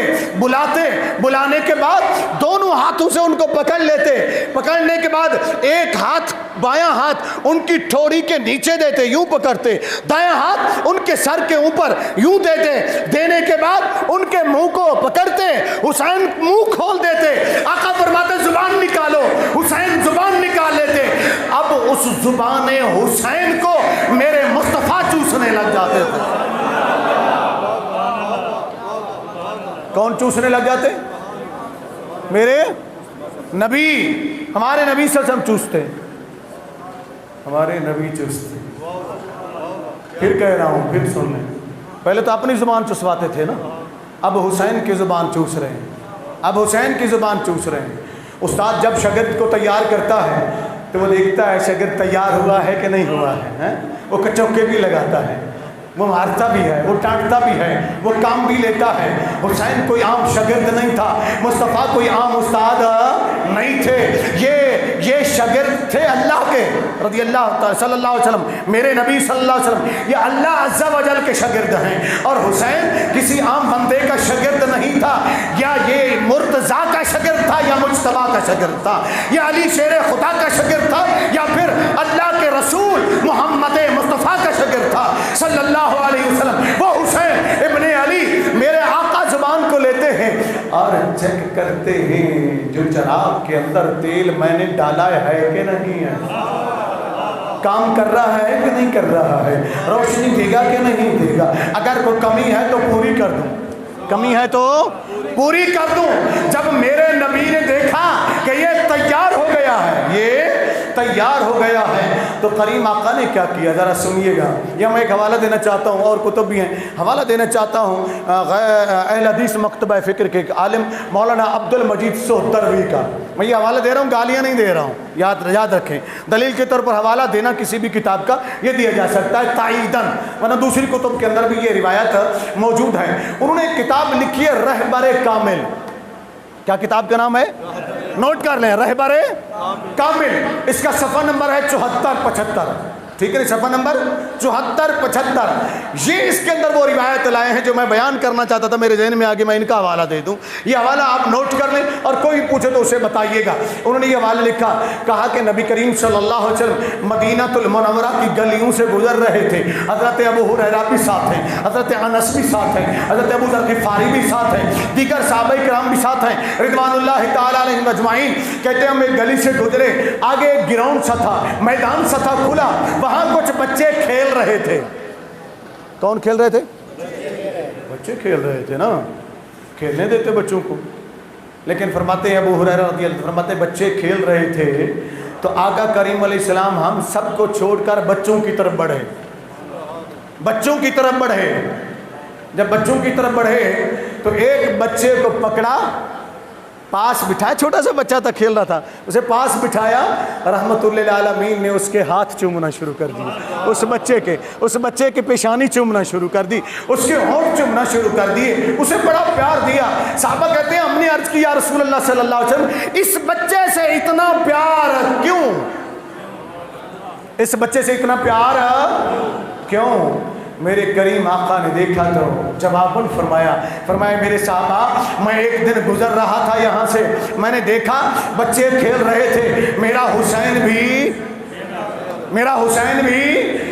بلانے کے بعد دونوں ہاتھوں سے ان کو پکڑ لیتے، پکڑنے کے بعد ایک ہاتھ بایاں ہاتھ ان کی ٹھوڑی کے نیچے دیتے، یوں پکڑتے، دایاں ہاتھ ان کے سر کے اوپر یوں دیتے، دینے کے بعد ان کے منہ کو پکڑتے، حسین منہ کھول دیتے، آقا فرماتے زبان نکالو، حسین زبان نکال لیتے۔ اب اس زبان حسین کو میرے مصطفیٰ چوسنے لگ جاتے تھے۔ کون چوسنے لگ جاتے؟ میرے نبی، ہمارے نبی صلی اللہ علیہ وسلم چوستے، ہمارے نبی چوستے۔ پھر کہہ رہا ہوں، پھر سن لیں، پہلے تو اپنی زبان چسواتے تھے نا، اب حسین کی زبان چوس رہے ہیں، اب حسین کی زبان چوس رہے ہیں۔ استاد جب شاگرد کو تیار کرتا ہے تو وہ دیکھتا ہے شاگرد تیار ہوا ہے کہ نہیں ہوا ہے، وہ کچوکے بھی لگاتا ہے، وہ مارتا بھی ہے، وہ ڈانٹتا بھی ہے، وہ کام بھی لیتا ہے۔ حسین کوئی عام شاگرد نہیں تھا، مصطفیٰ کوئی عام استاد نہیں تھے، یہ شاگرد تھے اللہ کے رضی اللہ تعالی صلی اللہ علیہ وسلم، میرے نبی صلی اللہ علیہ وسلم، یہ اللہ عز و جل کے شاگرد ہیں۔ اور حسین کسی عام بندے کا شاگرد نہیں تھا، یا یہ مرتضیٰ کا شاگرد تھا یا مجتبیٰ کا شاگرد تھا، یا علی شیر خدا کا شاگرد تھا، یا پھر اللہ کے رسول محمد مصطفیٰ کا شاگرد تھا صلی اللہ علیہ وسلم۔ وہ حسین ابن علی میرے آقا زبان کو لیتے ہیں اور چیک کرتے ہیں جو چراغ کے اندر تیل میں نے ڈالا ہے کہ نہیں ہے، کام کر رہا ہے کہ نہیں کر رہا ہے، روشنی دے گا کہ نہیں دے گا، اگر کوئی کمی ہے تو پوری کر دوں، کمی ہے تو پوری کر دوں۔ جب میرے نبی نے دیکھا کہ یہ تیار ہو گیا ہے، یہ تیار ہو گیا ہے، تو کریم آقا نے کیا کیا ذرا سنیے گا۔ یہ میں ایک حوالہ دینا چاہتا ہوں، اور کتب بھی ہیں، حوالہ دینا چاہتا ہوں اہل حدیث مکتبہ فکر کے ایک عالم مولانا عبد المجید سہتروی کا۔ میں یہ حوالہ دے رہا ہوں، گالیاں نہیں دے رہا ہوں، یاد رکھیں، دلیل کے طور پر حوالہ دینا کسی بھی کتاب کا یہ دیا جا سکتا ہے تائیدن، ورنہ دوسری کتب کے اندر بھی یہ روایت موجود ہے۔ انہوں نے ایک کتاب لکھی ہے رہبر کامل، کیا کتاب کا نام ہے؟ نوٹ کر لیں، رہبر کامل، اس کا صفحہ نمبر ہے 74-75، ٹھیک ہے، صفحہ نمبر 74-75۔ یہ اس کے اندر وہ روایت لائے ہیں جو میں بیان کرنا چاہتا تھا، میرے ذہن میں آگے میں ان کا حوالہ دے دوں، یہ حوالہ آپ نوٹ کر لیں اور کوئی پوچھے تو اسے بتائیے گا۔ انہوں نے یہ حوالہ لکھا، کہا کہ نبی کریم صلی اللہ علیہ وسلم مدینہ المنورہ کی گلیوں سے گزر رہے تھے، حضرت ابو ہریرہ بھی ساتھ ہیں، حضرت انس بھی ساتھ ہیں، حضرت ابو ذر غفاری بھی ساتھ ہیں، دیگر صحابہ کرام بھی ساتھ ہیں رضوان اللہ تعالی علیہم اجمعین۔ کہتے ہیں ہم ایک گلی سے گزرے، آگے ایک گراؤنڈ سا تھا، میدان سا تھا کھلا، وہاں کچھ بچے کھیل رہے تھے۔ کون کھیل رہے تھے؟ بچے کھیل رہے تھے نا، کھیلنے دیتے بچوں کو، لیکن فرماتے ہیں ابو ہریرہ رضی اللہ عنہ، فرماتے بچے کھیل رہے تھے تو آقا کریم علیہ السلام ہم سب کو چھوڑ کر بچوں کی طرف بڑھے، بچوں کی طرف بڑھے۔ جب بچوں کی طرف بڑھے تو ایک بچے کو پکڑا، پاس بٹھایا، چھوٹا سا بچہ تھا کھیل رہا تھا، اسے پاس بٹھایا، رحمت اللہ للعالمین نے اس کے ہاتھ چومنا شروع کر دی، اس بچے کے پیشانی چومنا شروع کر دی، اس کے ہونٹ چومنا شروع کر دیے، اسے بڑا پیار دیا۔ صحابہ کہتے ہیں ہم نے عرض کیا رسول اللہ صلی اللہ علیہ وسلم اس بچے سے اتنا پیار کیوں؟ اس بچے سے اتنا پیار کیوں؟ میرے کریم آقا نے دیکھا تو جواباً فرمایا میرے صحابہ میں ایک دن گزر رہا تھا یہاں سے، میں نے دیکھا بچے کھیل رہے تھے، میرا حسین بھی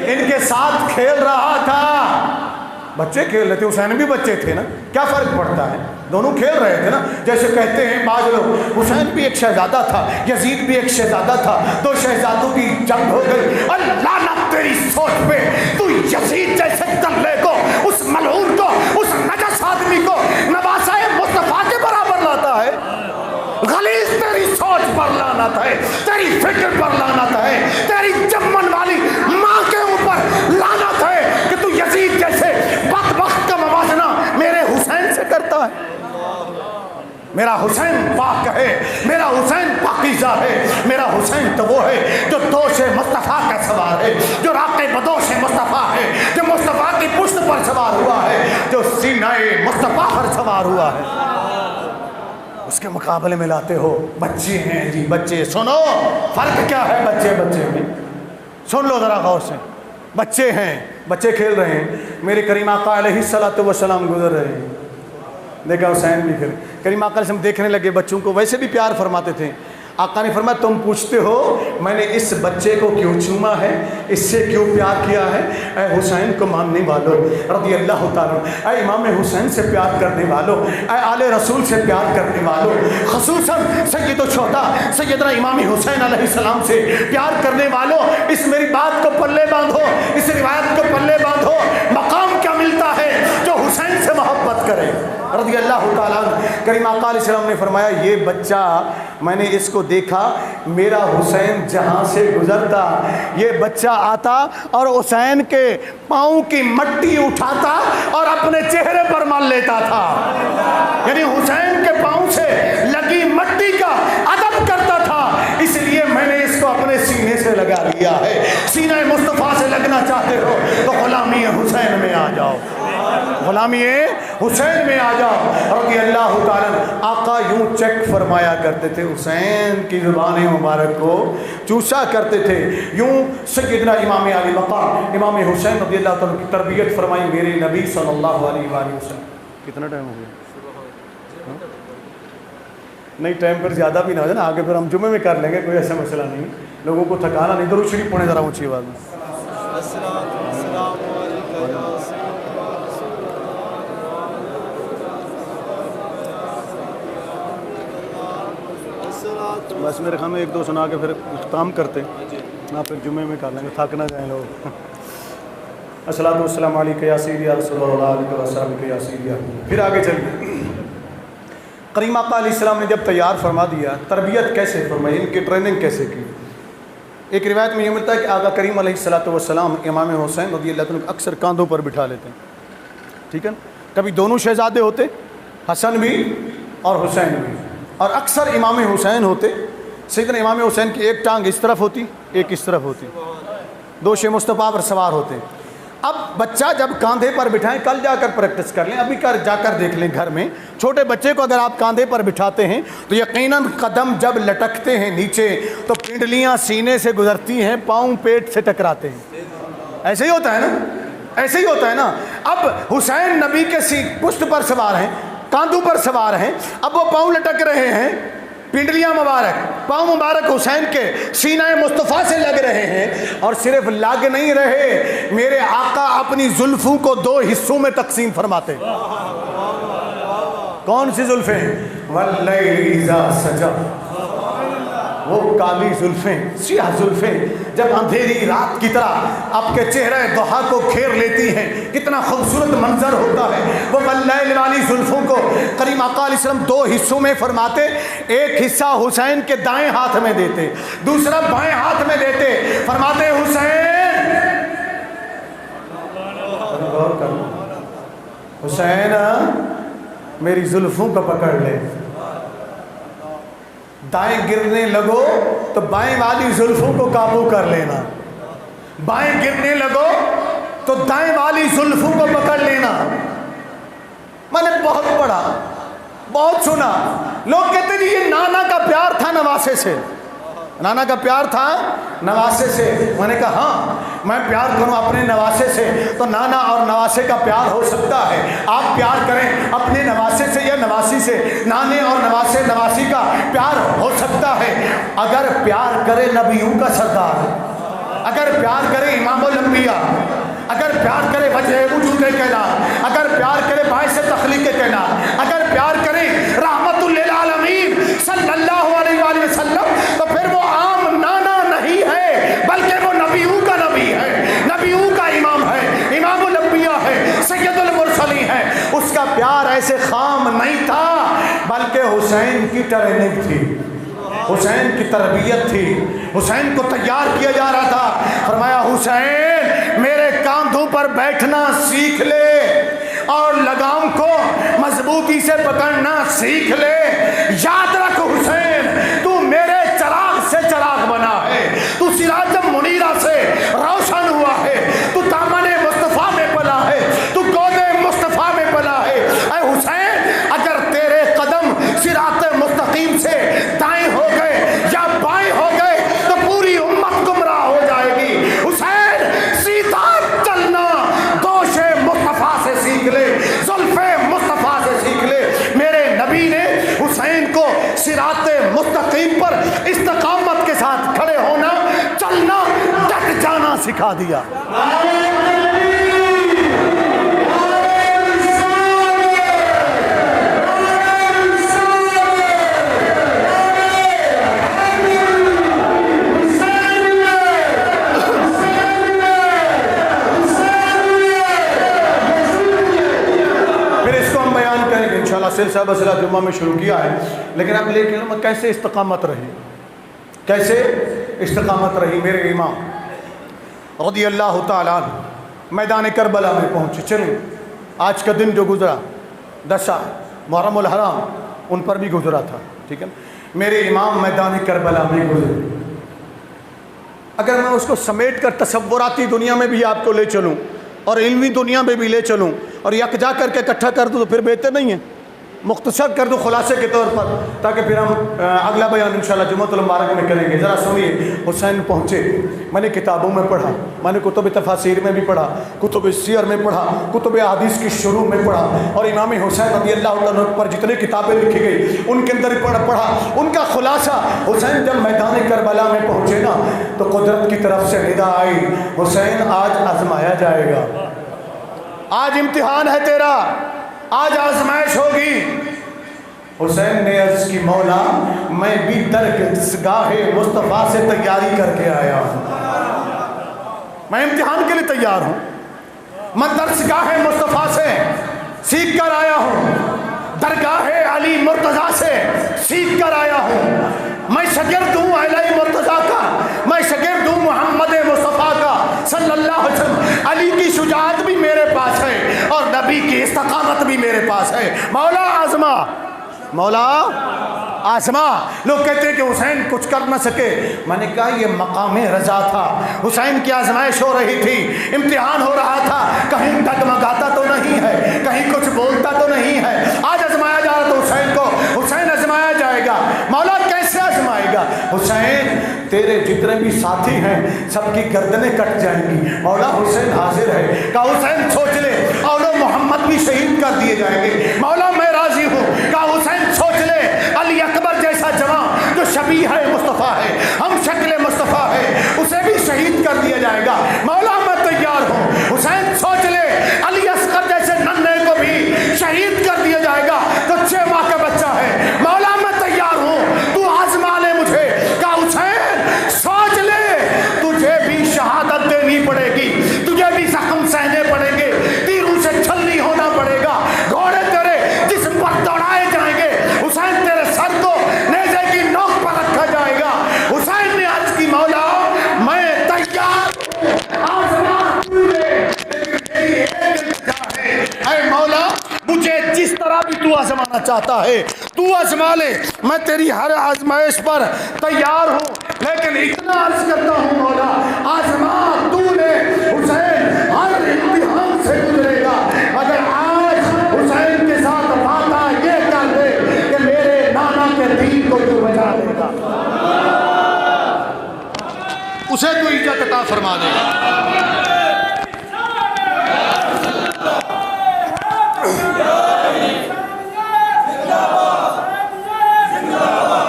ان کے ساتھ کھیل رہا تھا۔ بچے کھیل رہے تھے، حسین بھی بچے تھے نا، کیا فرق پڑتا ہے، دونوں کھیل رہے تھے نا۔ جیسے کہتے ہیں بعض لوگ حسین بھی ایک شہزادہ تھا، یزید بھی ایک شہزادہ تھا، دو شہزادوں کی جنگ ہو گئی، اللہ لعنت تیری سوچ پہ، تو یزید جیسے دلے کو، اس ملعون کو، اس نجس آدمی کو نواسۂ مصطفیٰ کے برابر لاتا ہے۔ غلیظ تیری سوچ پر لعنت ہے، تیری فکر پر لعنت ہے، تیری جمن والی ماں کے اوپر لعنت ہے کہ تو یزید جیسے بدبخت کا موازنہ میرے حسین سے کرتا ہے۔ میرا حسین پاک ہے، میرا حسین پاکیزہ ہے، میرا حسین تو وہ ہے جو دوش مصطفیٰ کا سوار ہے، جو راق بدوش مصطفیٰ ہے، جو مصطفیٰ کی پشت پر سوار ہوا ہے، جو سینہ مصطفیٰ پر سوار ہوا ہے۔ اس کے مقابلے میں لاتے ہو بچے ہیں جی، بچے۔ سنو فرق کیا ہے بچے میں، سن لو ذرا غور سے۔ بچے ہیں، بچے کھیل رہے ہیں، میرے کریم آقا علیہ الصلوۃ والسلام گزر رہے ہیں، دیکھا حسین بھی کھیل، کریم آقا علیہ السلام دیکھنے لگے، بچوں کو ویسے بھی پیار فرماتے تھے۔ آقا نے فرمایا تم پوچھتے ہو میں نے اس بچے کو کیوں چوما ہے، اس سے کیوں پیار کیا ہے؟ اے حسین کو ماننے والوں رضی اللہ تعالیٰ، اے امام حسین سے پیار کرنے والوں، اے آل رسول سے پیار کرنے والوں، خصوصاً سید الشہداء سیدنا امام حسین علیہ السلام سے پیار کرنے والوں، اس میری بات کو پلے باندھو، اس روایت کو پلے باندھو۔ مقام کیا ملتا ہے جو حسین سے محبت کرے رضی اللہ تعالیٰ۔ کریم آقا علیہ السلام نے فرمایا یہ بچہ میں نے اس کو دیکھا، میرا حسین جہاں سے گزرتا یہ بچہ آتا اور حسین کے پاؤں کی مٹی اٹھاتا اور اپنے چہرے پر مل لیتا تھا، یعنی حسین کے پاؤں سے لگی مٹی کا ادب کرتا تھا۔ اس لیے میں نے اس کو اپنے سینے سے لگا لیا ہے۔ سینہ مصطفیٰ سے لگنا چاہتے ہو تو غلامی حسین میں آ جاؤ، غلامی حسین میں آ جاؤ رضی اللہ تعالیٰ۔ آقا یوں چیک فرمایا کرتے تھے، حسین کی زبان مبارک کو چوسا کرتے تھے، یوں سیدنا امام علی مقام امام حسین رضی اللہ تعالیٰ کی تربیت فرمائی میرے نبی صلی اللہ علیہ وآلہ وسلم۔ کتنا ٹائم ہو گیا؟ نہیں ٹائم پر زیادہ بھی نہ ہو جائے نا، آگے پھر ہم جمعے میں کر لیں گے، کوئی ایسا مسئلہ نہیں، لوگوں کو تھکانا نہیں۔ درود شریف پڑھیں ذرا اونچی آواز میں۔ بس میرے خیال میں ایک دو سنا کے پھر اختتام کرتے نہ، پھر جمعے میں کر لیں گے، تھک نہ جائیں لوگ۔ الصلاۃ والسلام علیکہ یا سیدی یا رسول اللہ علیہ وسلم یا سیدی۔ پھر آگے چلیے، کریم آقا علیہ السلام نے جب تیار فرما دیا، تربیت کیسے فرمائی، ان کی ٹریننگ کیسے کی؟ ایک روایت میں یہ ملتا ہے کہ آقا کریم علیہ الصلوۃ والسلام امام حسین رضی اللہ عنہ اکثر کاندھوں پر بٹھا لیتے ہیں، ٹھیک ہے نا، کبھی دونوں شہزادے ہوتے، حسن بھی اور حسین بھی، اور اکثر امام حسین ہوتے، سیدنا امام حسین کی ایک ٹانگ اس طرف ہوتی ایک اس طرف ہوتی، دوش مصطفیٰ پر سوار ہوتے۔ اب بچہ جب کاندھے پر بٹھائیں، کل جا کر پریکٹس کر لیں، ابھی جا کر دیکھ لیں گھر میں، چھوٹے بچے کو اگر آپ کاندھے پر بٹھاتے ہیں تو یقیناً قدم جب لٹکتے ہیں نیچے تو پنڈلیاں سینے سے گزرتی ہیں، پاؤں پیٹ سے ٹکراتے ہیں، ایسے ہی ہوتا ہے نا، ایسے ہی ہوتا ہے نا۔ اب حسین نبی کے پشت پر سوار ہیں، کاندھوں پر سوار ہیں، اب وہ پاؤں لٹک رہے ہیں، پنڈلیاں مبارک، پاؤں مبارک حسین کے سینہ مصطفیٰ سے لگ رہے ہیں، اور صرف لگ نہیں رہے، میرے آقا اپنی زلفوں کو دو حصوں میں تقسیم فرماتے۔ کون سی زلفیں؟ واللیل اذا سجا وہ کالی زلفیں، سیاہ زلفیں جب اندھیری رات کی طرح آپ کے چہرے ضحیٰ کو گھیر لیتی ہیں، کتنا خوبصورت منظر ہوتا ہے۔ وہ واللیل والی زلفوں کو کریم آقا علیہ السلام دو حصوں میں فرماتے، ایک حصہ حسین کے دائیں ہاتھ میں دیتے، دوسرا بائیں ہاتھ میں دیتے، فرماتے حسین میری زلفوں کو پکڑ لے، دائیں گرنے لگو تو بائیں والی زلفوں کو قابو کر لینا، بائیں گرنے لگو تو دائیں والی زلفوں کو پکڑ لینا۔ میں نے بہت پڑھا، بہت سنا، لوگ کہتے ہیں یہ نانا کا پیار تھا نواسے سے، نانا کا پیار تھا نواسے سے۔ میں نے کہا ہاں، میں پیار کروں اپنے نواسے سے تو نانا اور نواسے کا پیار ہو سکتا ہے، آپ پیار کریں اپنے نواسے سے یا نواسی سے، نانے اور نواسے نواسی کا پیار ہو سکتا ہے۔ اگر پیار کرے نبیوں کا سردار، اگر پیار کرے امام الانبیاء، اگر پیار کرے وجہ وجود کائنات، اگر پیار کرے باعث تخلیق کائنات، اگر پیار کرے رحمت للعالمین صلی اللہ علیہ وآلہ وسلم، تو پھر وہ عام نانا نہیں ہے بلکہ وہ نبیوں کا نبی ہے، نبیوں کا امام ہے، امام الانبیاء ہے، سید المرسلین ہے۔ اس کا پیار ایسے خام نہیں تھا بلکہ حسین کی ٹریننگ تھی، حسین کی تربیت تھی، حسین کو تیار کیا جا رہا تھا۔ فرمایا حسین میرے کاندھوں پر بیٹھنا سیکھ لے اور لگام کو مضبوطی سے پکڑنا سیکھ لے۔ یاد رکھ حسین، تو میرے چراغ سے چراغ بنا ہے، تو سراج منیرہ سے روشن ہوا ہے، تو دامن مصطفیٰ میں پلا ہے، تو گود مصطفیٰ میں پلا ہے۔ اے حسین اگر تیرے قدم صراط مستقیم سے دائیں ہو گئے یا بائیں ہو گئے تو پوری امت گمراہ ہو جائے گی۔ حسین سیدھا چلنا دوش مصطفیٰ سے سیکھ لے، زلف مصطفیٰ سے سیکھ لے۔ میرے نبی نے حسین کو صراط مستقیم پر استقامت کے ساتھ کھڑے ہونا، چلنا، ڈٹ جانا سکھا دیا۔ سلسلہ بسلہ جمعہ میں شروع کیا ہے، لیکن اب لیکن کیسے استقامت رہی، کیسے استقامت رہی۔ میرے امام رضی اللہ تعالیٰ عنہ میدان کربلا میں پہنچے۔ چلیں آج کا دن جو گزرا 10 محرم الحرام ان پر بھی گزرا تھا، ٹھیک ہے۔ میرے امام میدان کربلا میں گزرے۔ اگر میں اس کو سمیٹ کر تصوراتی دنیا میں بھی آپ کو لے چلوں اور علمی دنیا میں بھی لے چلوں اور یکجا کر کے اکٹھا کر دوں تو پھر بہتر نہیں ہے، مختصر کر دو خلاصے کے طور پر، تاکہ پھر ہم اگلا بیان انشاءاللہ جمعۃ المبارک میں کریں گے۔ ذرا سنیے، حسین پہنچے، میں نے کتابوں میں پڑھا، میں نے کتب تفاسیر میں بھی پڑھا، کتب سیر میں پڑھا، کتب احادیث کی شروع میں پڑھا، اور امام حسین رضی اللہ عنہ پر جتنے کتابیں لکھی گئی ان کے اندر پڑھا۔ ان کا خلاصہ، حسین جب میدان کربلا میں پہنچے نا تو قدرت کی طرف سے ندا آئی، حسین آج آزمایا جائے گا، آج امتحان ہے تیرا، آج آزمائش ہوگی۔ حسین نے عرض کی مولا میں بھی درگاہ مصطفیٰ سے تیاری کر کے آیا ہوں، میں امتحان کے لیے تیار ہوں، میں درگاہ مصطفیٰ سے سیکھ کر آیا ہوں، درگاہ علی مرتضیٰ سے سیکھ کر آیا ہوں، میں شاگرد ہوں علی مرتضیٰ کا، میں شاگرد ہوں محمد مصطفیٰ کا صلی اللہ علیہ وسلم۔ علی کی شجاعت بھی میرے پاس ہے اور نبی کی استقامت بھی میرے پاس ہے۔ مولا آزما، مولا آزما۔ لوگ کہتے ہیں کہ حسین کچھ کر نہ سکے، میں نے کہا یہ مقام رضا تھا، حسین کی آزمائش ہو رہی تھی، امتحان ہو رہا تھا، کہیں ڈگمگاتا تو نہیں ہے، کہیں کچھ بولتا تو نہیں ہے، آج آزمایا جا رہا تو حسین کو، حسین آزمایا جائے گا۔ مولا کیسے آزمائے گا؟ حسین تیرے جتنے بھی ساتھی ہیں سب کی گردنیں کٹ جائیں گی، مولا حسین حاضر ہے۔ کہا حسین سوچ لے، اولو محمد بھی شہید کر دیے جائیں گے، مولا میں راضی ہوں۔ کہا حسین سوچ لے، علی اکبر جیسا جوان جو شبیہ مصطفیٰ ہے، ہم شکل مصطفیٰ ہے، اسے بھی شہید کر دیا جائے گا، مولا میں تیار ہوں۔ حسین سوچ لے، علی اصغر جیسے ننھے کو بھی شہید کر دیا جائے گا، تو 6 ماہ کا بچہ ہے، مولا میں تیار ہوں، تو آزما لے مجھے۔ کہا بھی تو آزمانا چاہتا ہے تو آزما لے، میں تیری ہر آزمائش پر تیار ہوں، لیکن اتنا عرض کرتا ہوں مولا آزما تو لے، حسین ہر امتحان سے گزرے گا، مگر آج حسین کے ساتھ وعدہ یہ کر دے کہ میرے نانا کے دین کو تو بچا لے گا، اسے تو عزت عطا فرما دے گا۔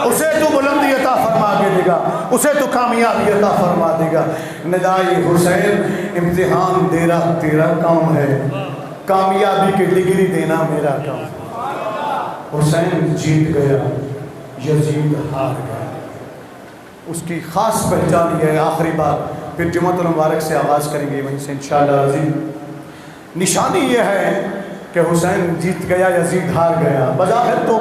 اسے تو بلندی عطا فرما کے دے گا، اسے تو کامیابی عطا فرما دے گا۔ ندائی حسین امتحان دینا تیرا کام ہے، کامیابی کی ڈگری دینا میرا کام۔ حسین جیت گیا، یزید ہار گیا، اس کی خاص پہچان یہ ہے۔ آخری بات پھر جمعۃ المبارک سے آغاز کریں گے وہیں سے انشاءاللہ عظیم۔ نشانی یہ ہے کہ حسین جیت گیا، یزید ہار گیا۔ بظاہر تو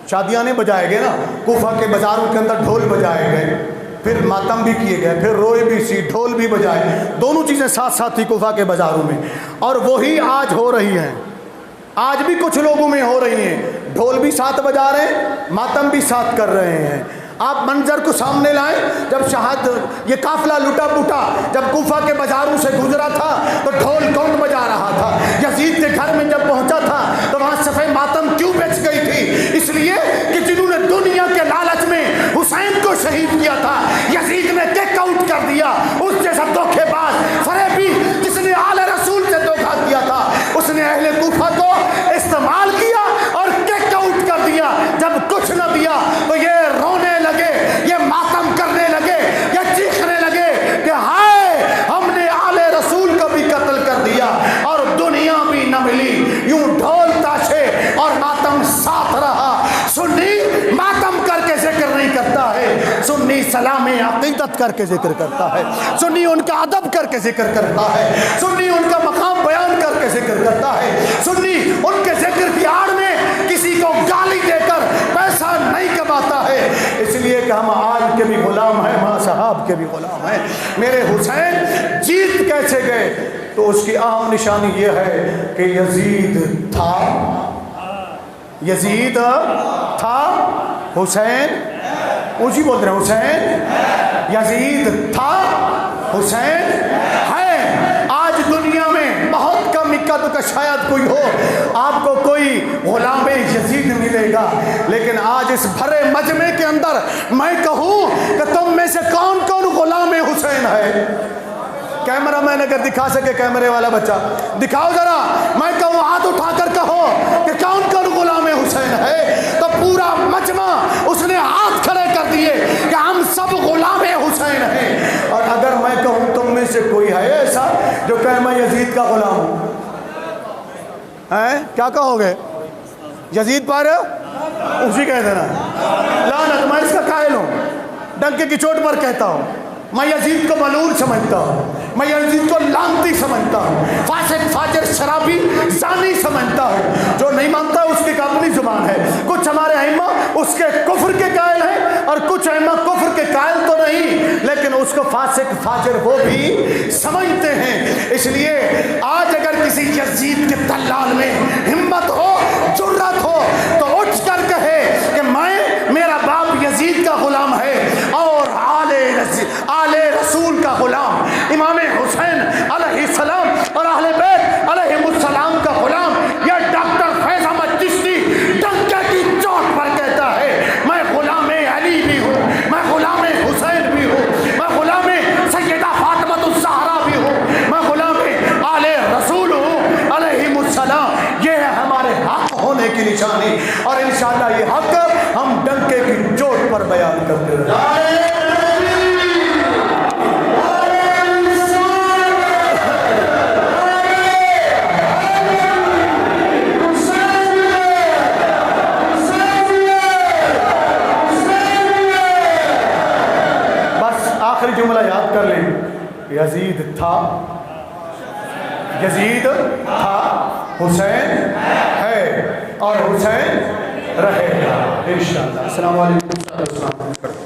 شادیاں نہیں بجائے گئے نا، کوفہ کے بازاروں کے اندر ڈھول بجائے گئے، پھر ماتم بھی کیے گئے، پھر روئے بھی سی، ڈھول بھی بجائے، دونوں چیزیں ساتھ ساتھ تھی کوفہ کے بازاروں میں، اور وہی آج ہو رہی ہیں، آج بھی کچھ لوگوں میں ہو رہی ہیں، ڈھول بھی ساتھ بجا رہے ہیں، ماتم بھی ساتھ کر رہے ہیں۔ آپ منظر کو سامنے لائیں، جب یہ قافلہ لٹا پٹا جب کوفہ کے بازاروں سے گزرا تھا تو ڈھول کون بجا رہا تھا؟ یزید کے گھر میں جب پہنچا تھا تو وہاں صفحہ ماتم کیوں بچ گئی تھی؟ اس لیے کہ جنہوں نے دنیا کے لالچ میں حسین کو شہید کیا تھا، یزید نے ٹیک آؤٹ کر دیا۔ اس جیسا دھوکے باز فریبی جس نے آل رسول سے دھوکا کیا تھا، اس نے اہل کوفہ کو استعمال کیا اور ٹیک آؤٹ کر دیا۔ جب کچھ نہ دیا تو یہ رونے لگے، یہ ماتم کرنے لگے، یہ چیخنے لگے کہ ہائے ہم نے آل رسول کو بھی قتل کر دیا اور دنیا بھی نہ ملی۔ یوں ڈھول تاشے اور ماتم ساتھ رہا۔ سنی ماتم کر کے ذکر نہیں کرتا ہے، سنی سلام عقیدت کر کے ذکر کرتا ہے، سنی ان کا ادب کر کے ذکر کرتا ہے، سنی ان کا مقام بیان کر کے ذکر کرتا ہے، سنی ان کے ذکر کی آڑ میں کسی کو گالی دے کر پیسہ نہیں کماتا ہے۔ اس لیے کہ ہم آج کے بھی غلام ہیں، ماں صاحب کے بھی غلام ہیں۔ میرے حسین جیت کیسے گئے؟ تو اس کی اہم نشانی یہ ہے کہ یزید تھا، یزید تھا، حسین اونچی بول رہے ہیں، حسین یزید تھا، حسین ہے۔ آج دنیا میں بہت کم اکا دکا شاید کوئی ہو آپ کو کوئی غلام یزید ملے گا، لیکن آج اس بھرے مجمع کے اندر میں کہوں کہ تم میں سے کون کون غلام حسین ہے؟ کیمرہ مین اگر دکھا سکے، کیمرے والا بچہ دکھاؤ ذرا، میں کہوں ہاتھ اٹھا کر کہو کہ کون کون غلام حسین ہے، تو پورا مجمع اس نے ہاتھ کھڑے کر دیے کہ ہم سب غلام حسین ہیں۔ اور اگر میں کہوں تم میں سے کوئی ہے ایسا جو کہ میں یزید کا غلام ہوں، کیا کہو گے؟ یزید پر اسی کہہ دینا لعنت، میں اس کا قائل ہوں، ڈنکے کی چوٹ پر کہتا ہوں، میں یزید کو ملعون سمجھتا ہوں، میں یزید کو لعنتی سمجھتا ہوں، فاسق فاجر شرابی زانی سمجھتا ہوں۔ جو نہیں مانتا اس کی اپنی زبان ہے۔ کچھ ہمارے ائمہ اس کے کفر کے قائل ہیں اور کچھ ائمہ کفر کے قائل تو نہیں، لیکن اس کو فاسق فاجر وہ بھی سمجھتے ہیں۔ اس لیے آج اگر کسی یزید کے دلال میں ہمت ہو، جرأت ہو، تو اٹھ کر کہے کہ میرا باپ یزید کا غلام ہے اور آل رسول کا غلام، امام حسین علیہ السلام اور اہل بیت علیہ السلام کا غلام۔ یہ ڈاکٹر فیض احمد چشتی ڈنکے کی چوٹ پر کہتا ہے میں غلام علی بھی ہوں، میں غلام حسین بھی ہوں، میں غلام سیدہ فاطمہ الزہرا بھی ہوں، میں غلام آل رسول ہوں علیہ السلام۔ یہ ہے ہمارے حق ہونے کی نشانی، اور انشاءاللہ یہ حق ہم ڈنکے کی چوٹ پر بیان کرتے رہیں۔ جملہ یاد کر لیں، یزید تھا، یزید تھا، حسین ہے اور حسین رہے گا انشاءاللہ۔ السلام علیکم۔